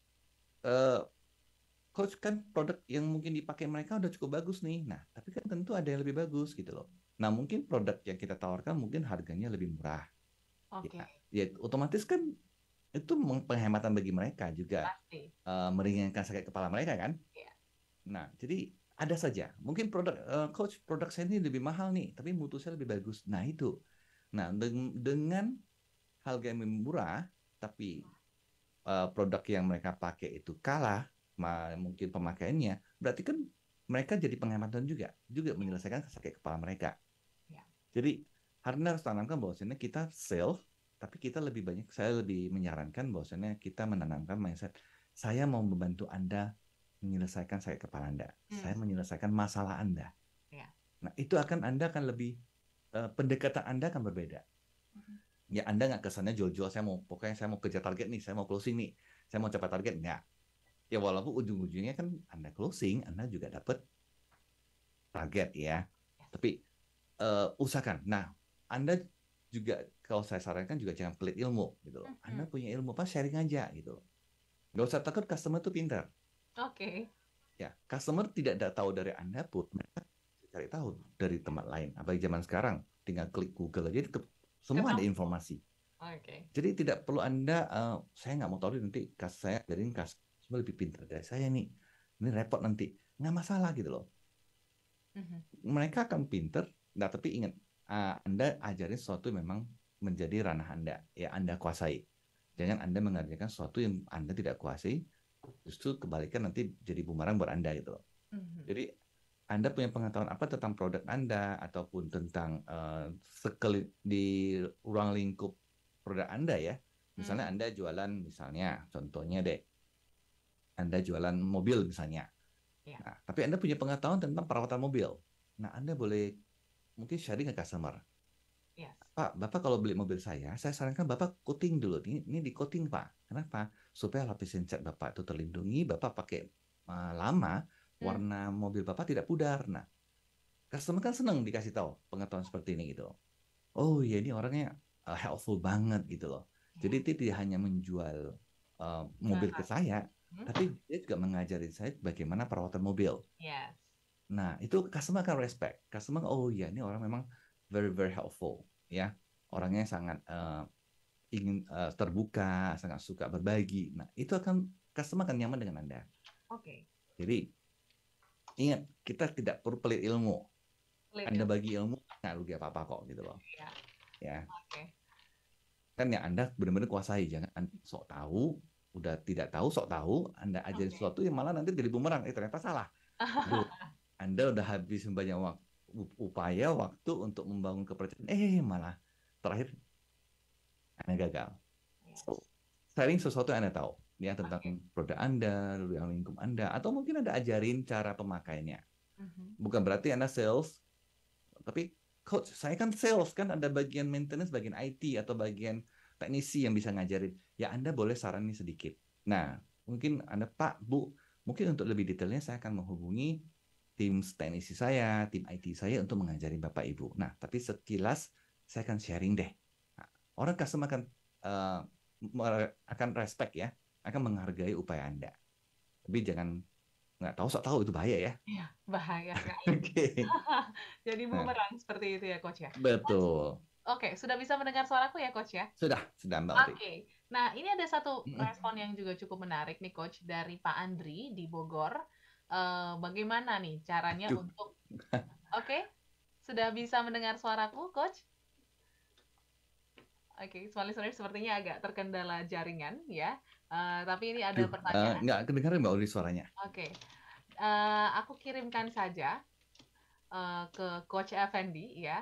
Coach kan produk yang mungkin dipakai mereka udah cukup bagus nih. Nah, tapi kan tentu ada yang lebih bagus gitu loh. Nah, mungkin produk yang kita tawarkan mungkin harganya lebih murah. Oke. Ya, otomatis kan itu penghematan bagi mereka juga. Pasti. Meringankan sakit kepala mereka kan. Iya. Nah, jadi ada saja. Mungkin Coach produk saya ini lebih mahal nih, tapi mutu saya lebih bagus. Nah, itu. Nah, dengan harga yang lebih murah, tapi produk yang mereka pakai itu kalah, mungkin pemakaiannya, berarti kan mereka jadi penghematan juga menyelesaikan sakit kepala mereka. Ya. Jadi Anda harus tanamkan bahwasanya kita sales, tapi kita saya lebih menyarankan bahwasanya kita menanamkan mindset, saya mau membantu Anda menyelesaikan sakit kepala Anda, saya menyelesaikan masalah Anda. Ya. Nah itu Anda akan lebih pendekatan Anda akan berbeda. Ya Anda nggak kesannya jual-jual, pokoknya saya mau kejar target nih, saya mau closing nih, saya mau capai target, nggak. Ya walaupun ujung-ujungnya kan Anda closing, Anda juga dapat target ya. Tapi usahakan. Nah, Anda juga kalau saya sarankan juga jangan pelit ilmu gitu. Anda punya ilmu apa, sharing aja gitu. Nggak usah takut, customer itu pintar. Oke. Ya, customer tidak tahu dari Anda pun, mereka cari tahu dari tempat lain. Apalagi zaman sekarang, tinggal klik Google aja, semua ada informasi. Oke. Jadi tidak perlu Anda, saya nggak mau tahu nanti saya jadiin semua lebih pintar dari saya nih, ini repot nanti, nggak masalah gitu loh. Mereka akan pintar, nah tapi ingat, Anda ajarin sesuatu yang memang menjadi ranah Anda, ya Anda kuasai. Jangan Anda mengerjakan sesuatu yang Anda tidak kuasai, justru kebalikan nanti jadi bumerang buat Anda gitu loh. Jadi Anda punya pengetahuan apa tentang produk Anda ataupun tentang di ruang lingkup produk Anda ya. Misalnya Anda jualan, misalnya contohnya deh, Anda jualan mobil misalnya. Ya. Nah, tapi Anda punya pengetahuan tentang perawatan mobil. Nah, Anda boleh mungkin sharing ke customer. Yes. Pak, Bapak kalau beli mobil saya sarankan Bapak coating dulu. Ini di coating, Pak. Kenapa? Supaya lapisan cat Bapak itu terlindungi, Bapak pakai lama, warna mobil Bapak tidak pudar. Nah, customer kan senang dikasih tahu pengetahuan seperti ini gitu. Oh, ya ini orangnya helpful banget gitu loh. Jadi dia tidak hanya menjual mobil ke saya, tapi dia juga mengajari saya bagaimana perawatan mobil. Yes. Nah, itu customer akan respect. Customer, oh ya ini orang memang very very helpful. ya, orangnya sangat ingin terbuka, sangat suka berbagi. Nah, itu customer akan nyaman dengan Anda. Oke. Jadi ingat, kita tidak perlu pelit ilmu. Anda bagi ilmu nggak rugi apa-apa kok gitu loh. Iya. Ya. Oke. Kan yang Anda benar-benar kuasai, jangan sok tahu, udah tidak tahu sok tahu, Anda ajarin sesuatu yang malah nanti jadi bumerang, ternyata salah. Aduh, Anda udah habis banyak upaya waktu untuk membangun kepercayaan, malah terakhir Anda gagal. So, sharing sesuatu yang Anda tahu, ya, tentang produk Anda, lingkup Anda, atau mungkin Anda ajarin cara pemakainya. Bukan berarti Anda sales, tapi coach, saya kan sales, kan ada bagian maintenance, bagian IT, atau bagian teknisi yang bisa ngajarin. Ya, Anda boleh saranin sedikit. Nah, mungkin Anda, Pak, Bu, mungkin untuk lebih detailnya saya akan menghubungi tim teknisi saya, tim IT saya untuk mengajari Bapak Ibu. Nah, tapi sekilas saya akan sharing deh. Nah, orang customer akan respect ya, akan menghargai upaya Anda. Tapi jangan nggak tahu sok tahu, itu bahaya ya. Iya, bahaya. Oke. Jadi bumerang seperti itu ya, Coach ya. Betul. Oke, sudah bisa mendengar suaraku ya, Coach ya? Sudah Mbak Ori. Oke. Nah, ini ada satu respon yang juga cukup menarik nih, Coach, dari Pak Andri di Bogor. Bagaimana nih caranya untuk Oke, sudah bisa mendengar suaraku, Coach? Oke, Smart Listeners sepertinya agak terkendala jaringan ya. Tapi ini ada pertanyaan. Nggak kedengaran Mbak Ori suaranya. Oke. Aku kirimkan saja ke Coach Effendi ya.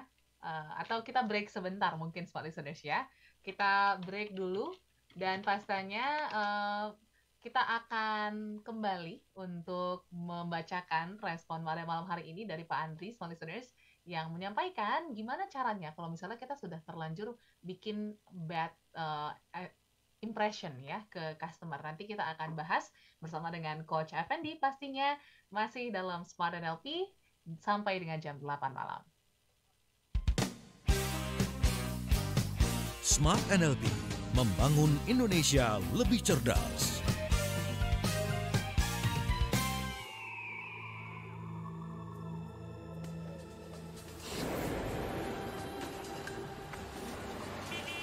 Atau kita break sebentar mungkin Smart Listeners ya. Kita break dulu dan pastinya kita akan kembali untuk membacakan respon pada malam hari ini dari Pak Andri, Smart Listeners, yang menyampaikan gimana caranya kalau misalnya kita sudah terlanjur bikin bad impression ya ke customer. Nanti kita akan bahas bersama dengan Coach Effendi pastinya masih dalam Smart NLP sampai dengan jam 8 malam. Smart NLP, membangun Indonesia lebih cerdas.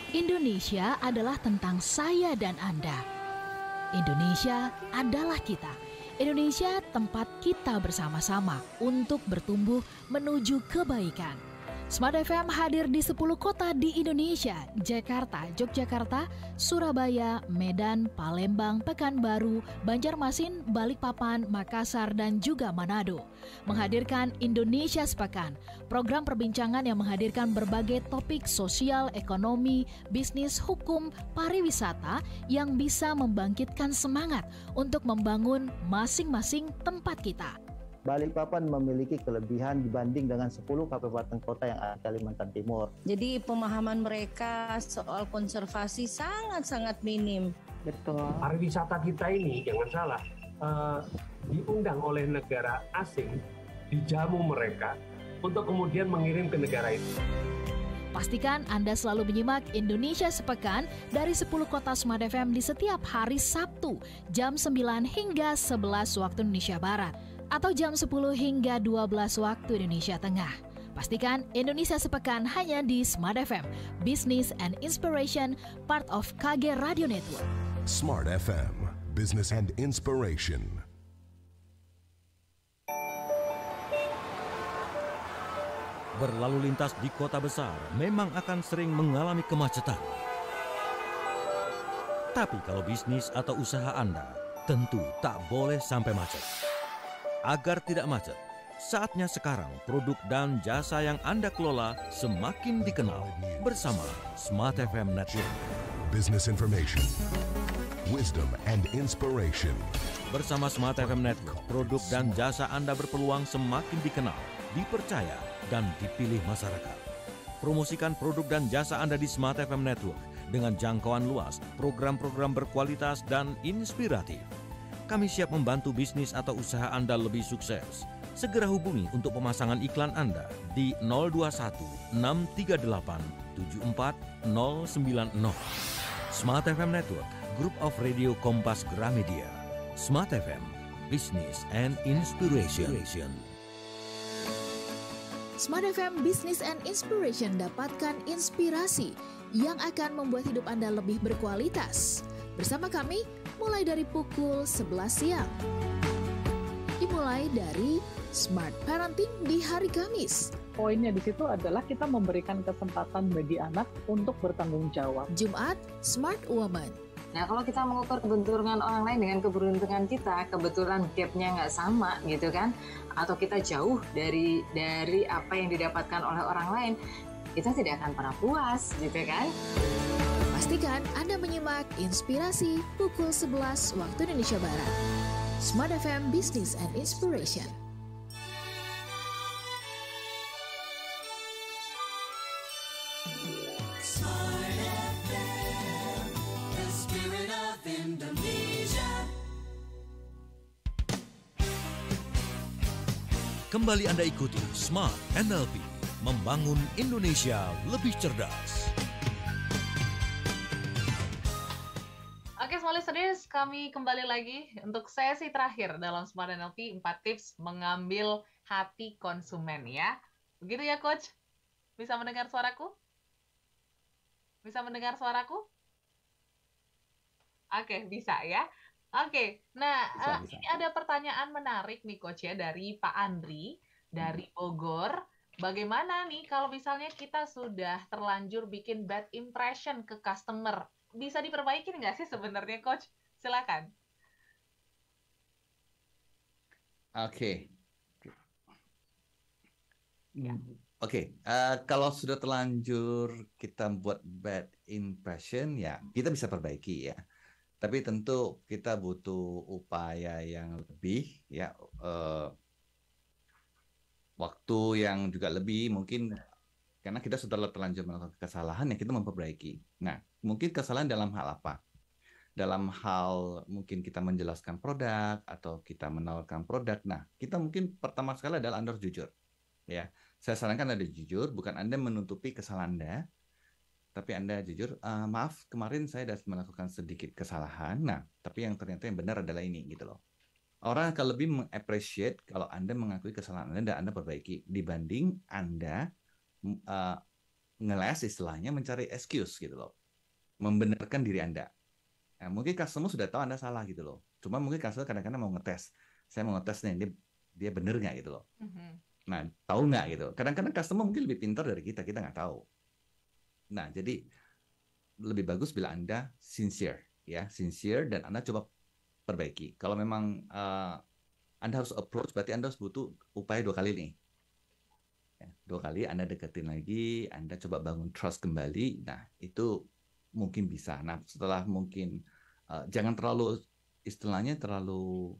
Indonesia adalah tentang saya dan Anda. Indonesia adalah kita. Indonesia tempat kita bersama-sama untuk bertumbuh menuju kebaikan. Smart FM hadir di 10 kota di Indonesia: Jakarta, Yogyakarta, Surabaya, Medan, Palembang, Pekanbaru, Banjarmasin, Balikpapan, Makassar, dan juga Manado. Menghadirkan Indonesia Sepekan, program perbincangan yang menghadirkan berbagai topik sosial, ekonomi, bisnis, hukum, pariwisata yang bisa membangkitkan semangat untuk membangun masing-masing tempat kita. Balikpapan memiliki kelebihan dibanding dengan 10 kabupaten kota yang ada di Kalimantan Timur. Jadi pemahaman mereka soal konservasi sangat-sangat minim. Betul. Pariwisata kita ini, jangan salah, diundang oleh negara asing, dijamu mereka untuk kemudian mengirim ke negara itu. Pastikan Anda selalu menyimak Indonesia Sepekan dari 10 kota Smart FM di setiap hari Sabtu jam 9 hingga 11 waktu Indonesia Barat atau jam 10 hingga 12 waktu Indonesia Tengah. Pastikan Indonesia Sepekan hanya di Smart FM, Business and Inspiration, part of KG Radio Network. Smart FM, Business and Inspiration. Berlalu lintas di kota besar memang akan sering mengalami kemacetan. Tapi kalau bisnis atau usaha Anda tentu tak boleh sampai macet. Agar tidak macet, saatnya sekarang produk dan jasa yang Anda kelola semakin dikenal bersama Smart FM Network. Business information, wisdom and inspiration. Bersama Smart FM Network, produk dan jasa Anda berpeluang semakin dikenal, dipercaya, dan dipilih masyarakat. Promosikan produk dan jasa Anda di Smart FM Network dengan jangkauan luas, program-program berkualitas dan inspiratif. Kami siap membantu bisnis atau usaha Anda lebih sukses. Segera hubungi untuk pemasangan iklan Anda di 021 638 74090. Smart FM Network, Group of Radio Kompas Gramedia. Smart FM, Business and Inspiration. Smart FM Business and Inspiration, dapatkan inspirasi yang akan membuat hidup Anda lebih berkualitas. Bersama kami mulai dari pukul 11 siang. Dimulai dari Smart Parenting di hari Kamis. Poinnya di situ adalah kita memberikan kesempatan bagi anak untuk bertanggung jawab. Jumat, Smart Woman. Nah, kalau kita mengukur keberuntungan orang lain dengan keberuntungan kita, kebetulan gap-nya nggak sama gitu kan, atau kita jauh dari apa yang didapatkan oleh orang lain, kita tidak akan pernah puas gitu kan. Pastikan Anda menyimak Inspirasi pukul 11 waktu Indonesia Barat. Smart FM Business and Inspiration. Smart FM, the spirit of Indonesia. Kembali Anda ikuti Smart NLP, membangun Indonesia lebih cerdas. Oke, Smart Listeners, kami kembali lagi untuk sesi terakhir dalam Smart NLP, 4 tips mengambil hati konsumen ya. Begitu ya, Coach? Bisa mendengar suaraku? Bisa mendengar suaraku? Oke, bisa ya. Oke, nah Bisa. ini ada pertanyaan menarik nih, Coach ya, dari Pak Andri, dari Bogor. Bagaimana nih kalau misalnya kita sudah terlanjur bikin bad impression ke customer? Bisa diperbaiki nggak sih sebenarnya, Coach? Silakan. Oke. Kalau sudah terlanjur kita buat bad impression, ya kita bisa perbaiki ya. Tapi tentu kita butuh upaya yang lebih, ya, waktu yang juga lebih mungkin karena kita sudah terlanjur melakukan kesalahan, ya kita memperbaiki. Nah, mungkin kesalahan dalam hal apa? Dalam hal mungkin kita menjelaskan produk atau kita menawarkan produk. Nah, kita mungkin pertama sekali adalah Anda harus jujur. Ya, saya sarankan Anda jujur, bukan Anda menutupi kesalahan Anda, tapi Anda jujur, maaf kemarin saya sudah melakukan sedikit kesalahan. Nah, tapi yang ternyata yang benar adalah ini gitu loh. Orang akan lebih meng-appreciate kalau Anda mengakui kesalahan Anda dan Anda perbaiki dibanding Anda ngeles istilahnya mencari excuse gitu loh. Membenarkan diri Anda. Nah, mungkin customer sudah tahu Anda salah gitu loh. Cuma mungkin customer kadang-kadang mau ngetes. Saya mau ngetes nih, dia bener nggak gitu loh. Nah, tahu nggak gitu. Kadang-kadang customer mungkin lebih pintar dari kita nggak tahu. Nah, jadi lebih bagus bila Anda sincere, ya, sincere dan Anda coba perbaiki. Kalau memang Anda harus approach, berarti Anda harus butuh upaya 2 kali nih. Ya, 2 kali Anda deketin lagi, Anda coba bangun trust kembali. Nah, itu mungkin bisa. Nah, setelah mungkin jangan terlalu istilahnya terlalu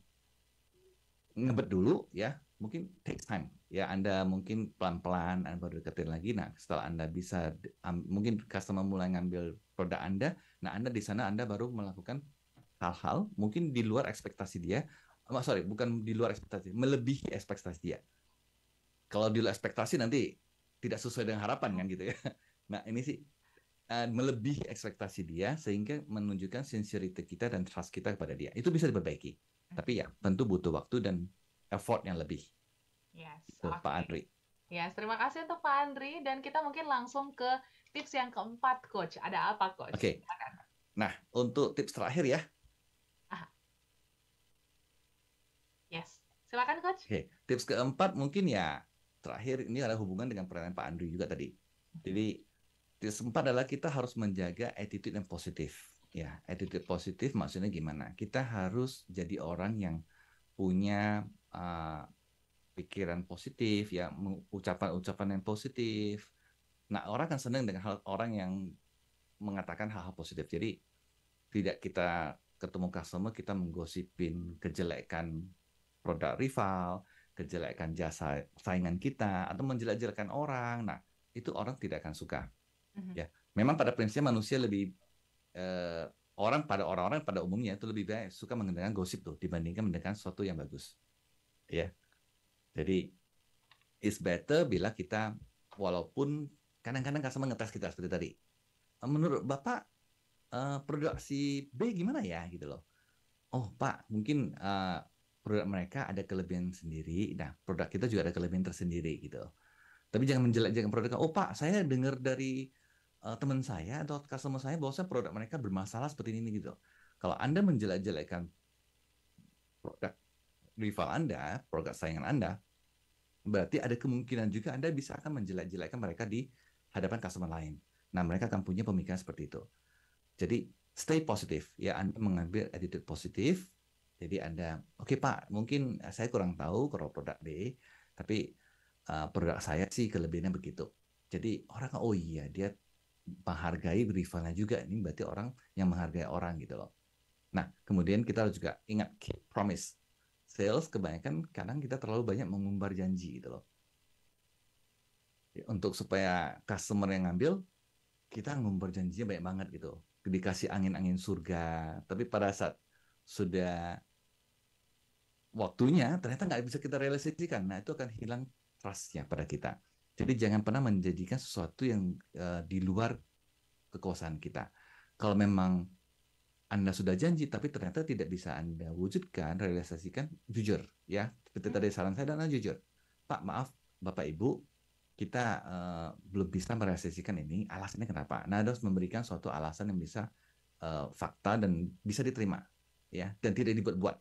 ngebet dulu ya. Mungkin takes time. Ya, Anda mungkin pelan-pelan Anda baru deketin lagi. Nah, setelah Anda bisa mungkin customer mulai ngambil produk Anda, nah Anda di sana Anda baru melakukan hal-hal mungkin di luar ekspektasi dia. Bukan di luar ekspektasi, melebihi ekspektasi dia. Kalau di luar ekspektasi nanti tidak sesuai dengan harapan kan gitu ya. Nah, ini sih melebihi ekspektasi dia sehingga menunjukkan sincerity kita dan trust kita kepada dia. Itu bisa diperbaiki. Tapi ya tentu butuh waktu dan effort yang lebih. Yes, Itu, Pak Andri. Yes, terima kasih untuk Pak Andri dan kita mungkin langsung ke tips yang keempat, Coach. Ada apa, Coach? Oke. Nah, untuk tips terakhir ya. Yes, silakan, Coach. Oke, tips keempat mungkin ya terakhir ini ada hubungan dengan pertanyaan Pak Andri juga tadi. Jadi tips keempat adalah kita harus menjaga attitude yang positif. Ya, attitude positif maksudnya gimana? Kita harus jadi orang yang punya pikiran positif, ya, ucapan-ucapan yang positif. Nah, orang kan senang dengan orang yang mengatakan hal-hal positif. Jadi tidak kita ketemu customer kita menggosipin kejelekan produk rival, kejelekan jasa saingan kita, atau menjelek-jelekan orang. Nah, itu orang tidak akan suka. Ya, memang pada prinsipnya manusia lebih orang-orang pada umumnya itu lebih baik suka mendengarkan gosip tuh dibandingkan mendengarkan sesuatu yang bagus. Ya. Jadi it's better bila kita walaupun kadang-kadang customer ngetes kita seperti tadi. Menurut Bapak produk si B gimana ya gitu loh. Oh, Pak, mungkin produk mereka ada kelebihan sendiri. Nah, produk kita juga ada kelebihan tersendiri gitu. Tapi jangan menjelek-jelekan produknya. Oh Pak, saya dengar dari teman saya atau customer saya bahwa produk mereka bermasalah seperti ini gitu. Kalau Anda menjelek-jelekan produk rival Anda, produk saingan Anda, berarti ada kemungkinan juga Anda bisa akan menjelek-jelekan mereka di hadapan customer lain. Nah, mereka akan punya pemikiran seperti itu. Jadi, stay positif. Ya, Anda mengambil attitude positif. Jadi, Anda, oke Pak, mungkin saya kurang tahu kalau produk B, tapi produk saya sih kelebihannya begitu. Jadi, orang, oh iya, dia menghargai rivalnya juga. Ini berarti orang yang menghargai orang gitu loh. Nah, kemudian kita harus juga ingat keep promise. Sales kebanyakan kadang kita terlalu banyak mengumbar janji gitu loh. Untuk supaya customer yang ngambil, kita ngumbar janjinya banyak banget gitu. Dikasih angin-angin surga. Tapi pada saat sudah waktunya, ternyata nggak bisa kita realisasikan. Nah, itu akan hilang trust-nya pada kita. Jadi jangan pernah menjadikan sesuatu yang di luar kekuasaan kita. Kalau memang Anda sudah janji, tapi ternyata tidak bisa Anda wujudkan, realisasikan, jujur. Ya, seperti tadi saran saya, dan jujur. Pak, maaf, Bapak Ibu, kita belum bisa merealisasikan ini. Alasannya kenapa? Nah, Anda harus memberikan suatu alasan yang bisa fakta dan bisa diterima, ya, dan tidak dibuat-buat.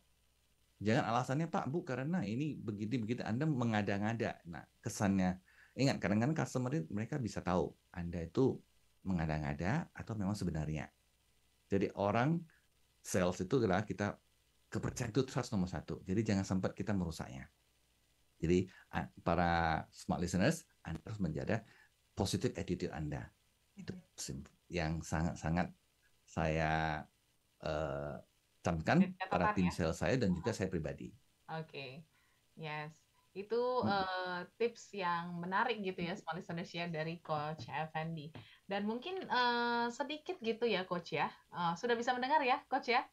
Jangan alasannya Pak, Bu, karena ini begitu-begitu. Anda mengada-ngada. Nah, kesannya, ingat, kadang-kadang customer mereka bisa tahu Anda itu mengada-ngada atau memang sebenarnya. Jadi orang sales itu adalah kita kepercayaan itu trust nomor satu. Jadi jangan sampai kita merusaknya. Jadi para smart listeners, Anda harus menjaga positive attitude Anda. Itu yang sangat-sangat saya camkan pada tim sales saya dan juga saya pribadi. Oke, yes. Itu tips yang menarik gitu ya, smart listeners ya, dari Coach Effendi. Dan mungkin sedikit gitu ya, Coach ya. Sudah bisa mendengar ya, Coach ya?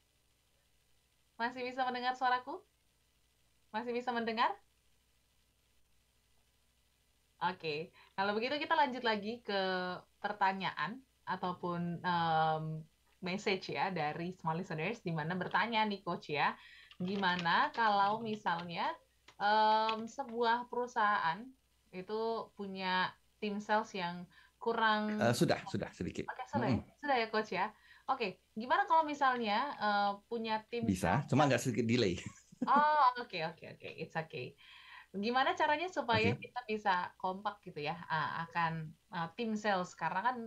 Masih bisa mendengar suaraku? Masih bisa mendengar? Oke, kalau begitu kita lanjut lagi ke pertanyaan ataupun message ya dari smart listeners, di mana bertanya nih Coach ya, gimana kalau misalnya sebuah perusahaan itu punya tim sales yang kurang sudah sedikit. Oke, sudah ya Coach ya. Oke, gimana kalau misalnya punya tim bisa, sales cuma nggak sedikit delay. Oh, oke, it's okay. Gimana caranya supaya kita bisa kompak gitu ya akan tim sales, karena kan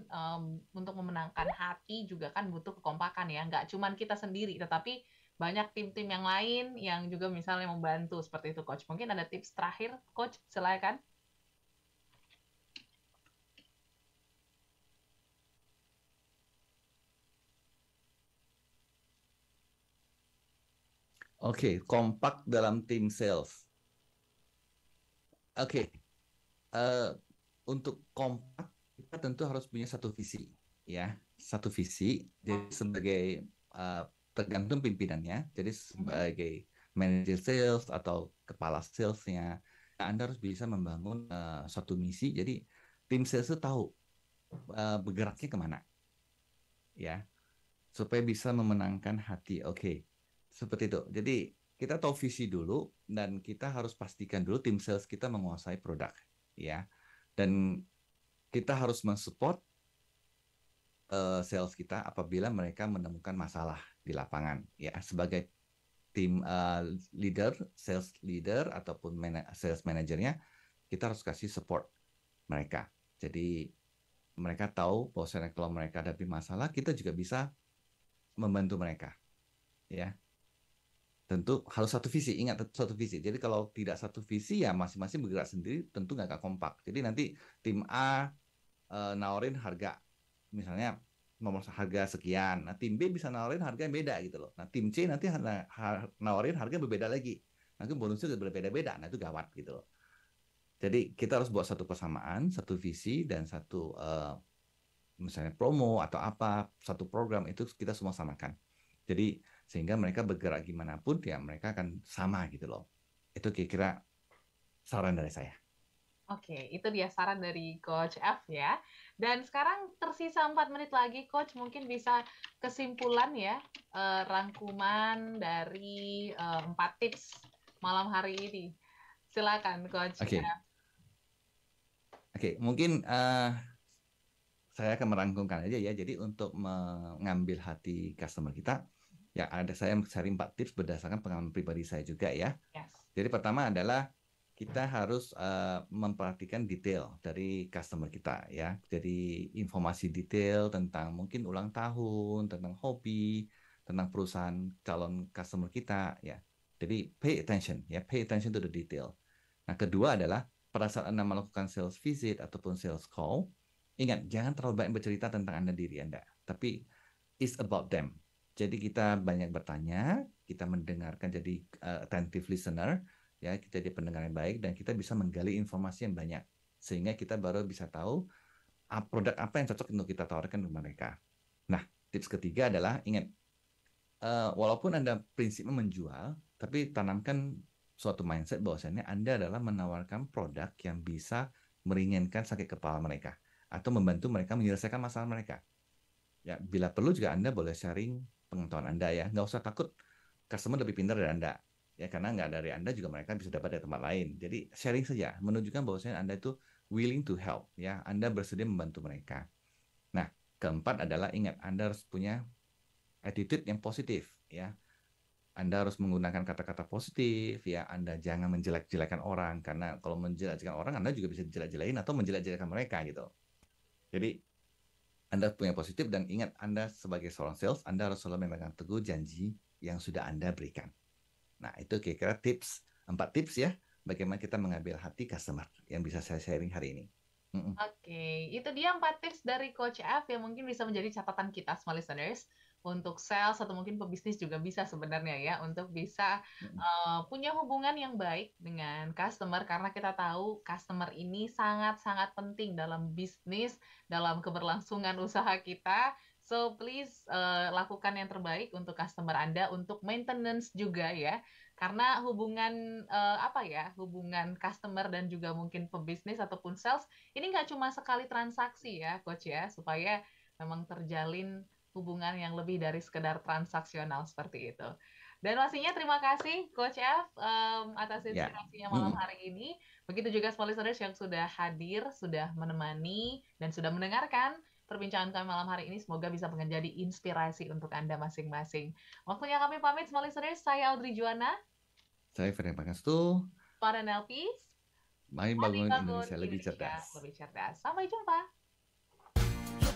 untuk memenangkan hati juga kan butuh kekompakan ya, nggak cuman kita sendiri tetapi banyak tim-tim yang lain yang juga misalnya membantu seperti itu Coach. Mungkin ada tips terakhir Coach, silakan. Oke, kompak dalam tim sales. Oke, untuk kompak kita tentu harus punya satu visi, ya, satu visi. Jadi sebagai tergantung pimpinannya. Jadi sebagai manajer sales atau kepala salesnya, Anda harus bisa membangun suatu misi. Jadi tim sales itu tahu bergeraknya kemana, ya, supaya bisa memenangkan hati. Oke, seperti itu. Jadi kita tahu visi dulu dan kita harus pastikan dulu tim sales kita menguasai produk, ya. Dan kita harus mensupport sales kita apabila mereka menemukan masalah di lapangan, ya. Sebagai tim leader, sales leader ataupun sales manajernya, kita harus kasih support mereka. Jadi mereka tahu bahwa kalau mereka hadapi masalah, kita juga bisa membantu mereka, ya. Tentu harus satu visi, ingat satu visi. Jadi kalau tidak satu visi ya masing-masing bergerak sendiri, tentu nggak akan kompak. Jadi nanti tim A nawarin harga, misalnya nomor harga sekian, nah tim B bisa nawarin harga yang beda gitu loh. Nah tim C nanti nawarin harga berbeda lagi, nanti bonusnya berbeda-beda, nah itu gawat gitu loh. Jadi kita harus buat satu persamaan, satu visi dan satu misalnya promo atau apa, satu program itu kita semua samakan. Jadi sehingga mereka bergerak gimana pun ya mereka akan sama gitu loh. Itu kira-kira saran dari saya. Oke, itu dia saran dari Coach F ya. Dan sekarang tersisa 4 menit lagi, Coach mungkin bisa kesimpulan ya, rangkuman dari 4 tips malam hari ini. Silakan Coach. Oke. Oke, mungkin saya akan merangkumkan aja ya. Jadi untuk mengambil hati customer kita, ya saya sharing 4 tips berdasarkan pengalaman pribadi saya juga ya. Yes. Jadi pertama adalah kita harus memperhatikan detail dari customer kita ya. Jadi informasi detail tentang mungkin ulang tahun, tentang hobi, tentang perusahaan calon customer kita ya. Jadi pay attention to the detail. Nah, kedua adalah pada saat Anda melakukan sales visit ataupun sales call, ingat, jangan terlalu banyak bercerita tentang diri Anda, tapi it's about them. Jadi kita banyak bertanya, kita mendengarkan, jadi attentive listener, ya, kita jadi pendengar yang baik, dan kita bisa menggali informasi yang banyak, sehingga kita baru bisa tahu produk apa yang cocok untuk kita tawarkan ke mereka. Nah, tips ketiga adalah, ingat, walaupun Anda prinsipnya menjual, tapi tanamkan suatu mindset bahwasannya Anda adalah menawarkan produk yang bisa meringankan sakit kepala mereka, atau membantu mereka menyelesaikan masalah mereka. Ya, bila perlu juga Anda boleh sharing pengetahuan Anda ya. Nggak usah takut customer lebih pintar dari Anda. Ya, karena nggak dari Anda juga mereka bisa dapat dari tempat lain. Jadi sharing saja, menunjukkan bahwasanya Anda itu willing to help. Ya, Anda bersedia membantu mereka. Nah, keempat adalah ingat, Anda harus punya attitude yang positif. Ya, Anda harus menggunakan kata-kata positif. Ya, Anda jangan menjelek-jelekan orang. Karena kalau menjelek-jelekan orang, Anda juga bisa dijelek-jelekin atau menjelek-jelekan mereka gitu. Jadi Anda punya positif, dan ingat, Anda sebagai seorang sales, Anda harus selalu memegang teguh janji yang sudah Anda berikan. Nah, itu kira-kira 4 tips ya, bagaimana kita mengambil hati customer yang bisa saya sharing hari ini. Oke, itu dia 4 tips dari Coach F yang mungkin bisa menjadi catatan kita semua listeners. Untuk sales atau mungkin pebisnis juga bisa sebenarnya ya, untuk bisa punya hubungan yang baik dengan customer, karena kita tahu customer ini sangat-sangat penting dalam bisnis, dalam keberlangsungan usaha kita. So please lakukan yang terbaik untuk customer Anda, untuk maintenance juga ya, karena hubungan hubungan customer dan juga mungkin pebisnis ataupun sales ini nggak cuma sekali transaksi ya Coach ya, supaya memang terjalin hubungan yang lebih dari sekedar transaksional seperti itu. Dan pastinya terima kasih Coach F atas inspirasinya malam hari ini. Begitu juga semua listeners yang sudah hadir, sudah menemani, dan sudah mendengarkan perbincangan kami malam hari ini. Semoga bisa menjadi inspirasi untuk Anda masing-masing. Waktunya kami pamit semua listeners. Saya Audrey Juwana. Saya Ferry Pangestu. Para NLP. Mari bangun Indonesia lebih cerdas. Sampai jumpa.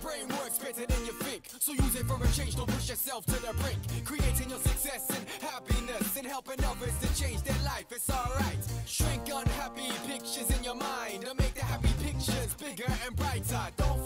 Brain works better than you think, so use it for a change. Don't push yourself to the brink. Creating your success and happiness and helping others to change their life. It's alright. Shrink unhappy pictures in your mind and make the happy pictures bigger and brighter. Don't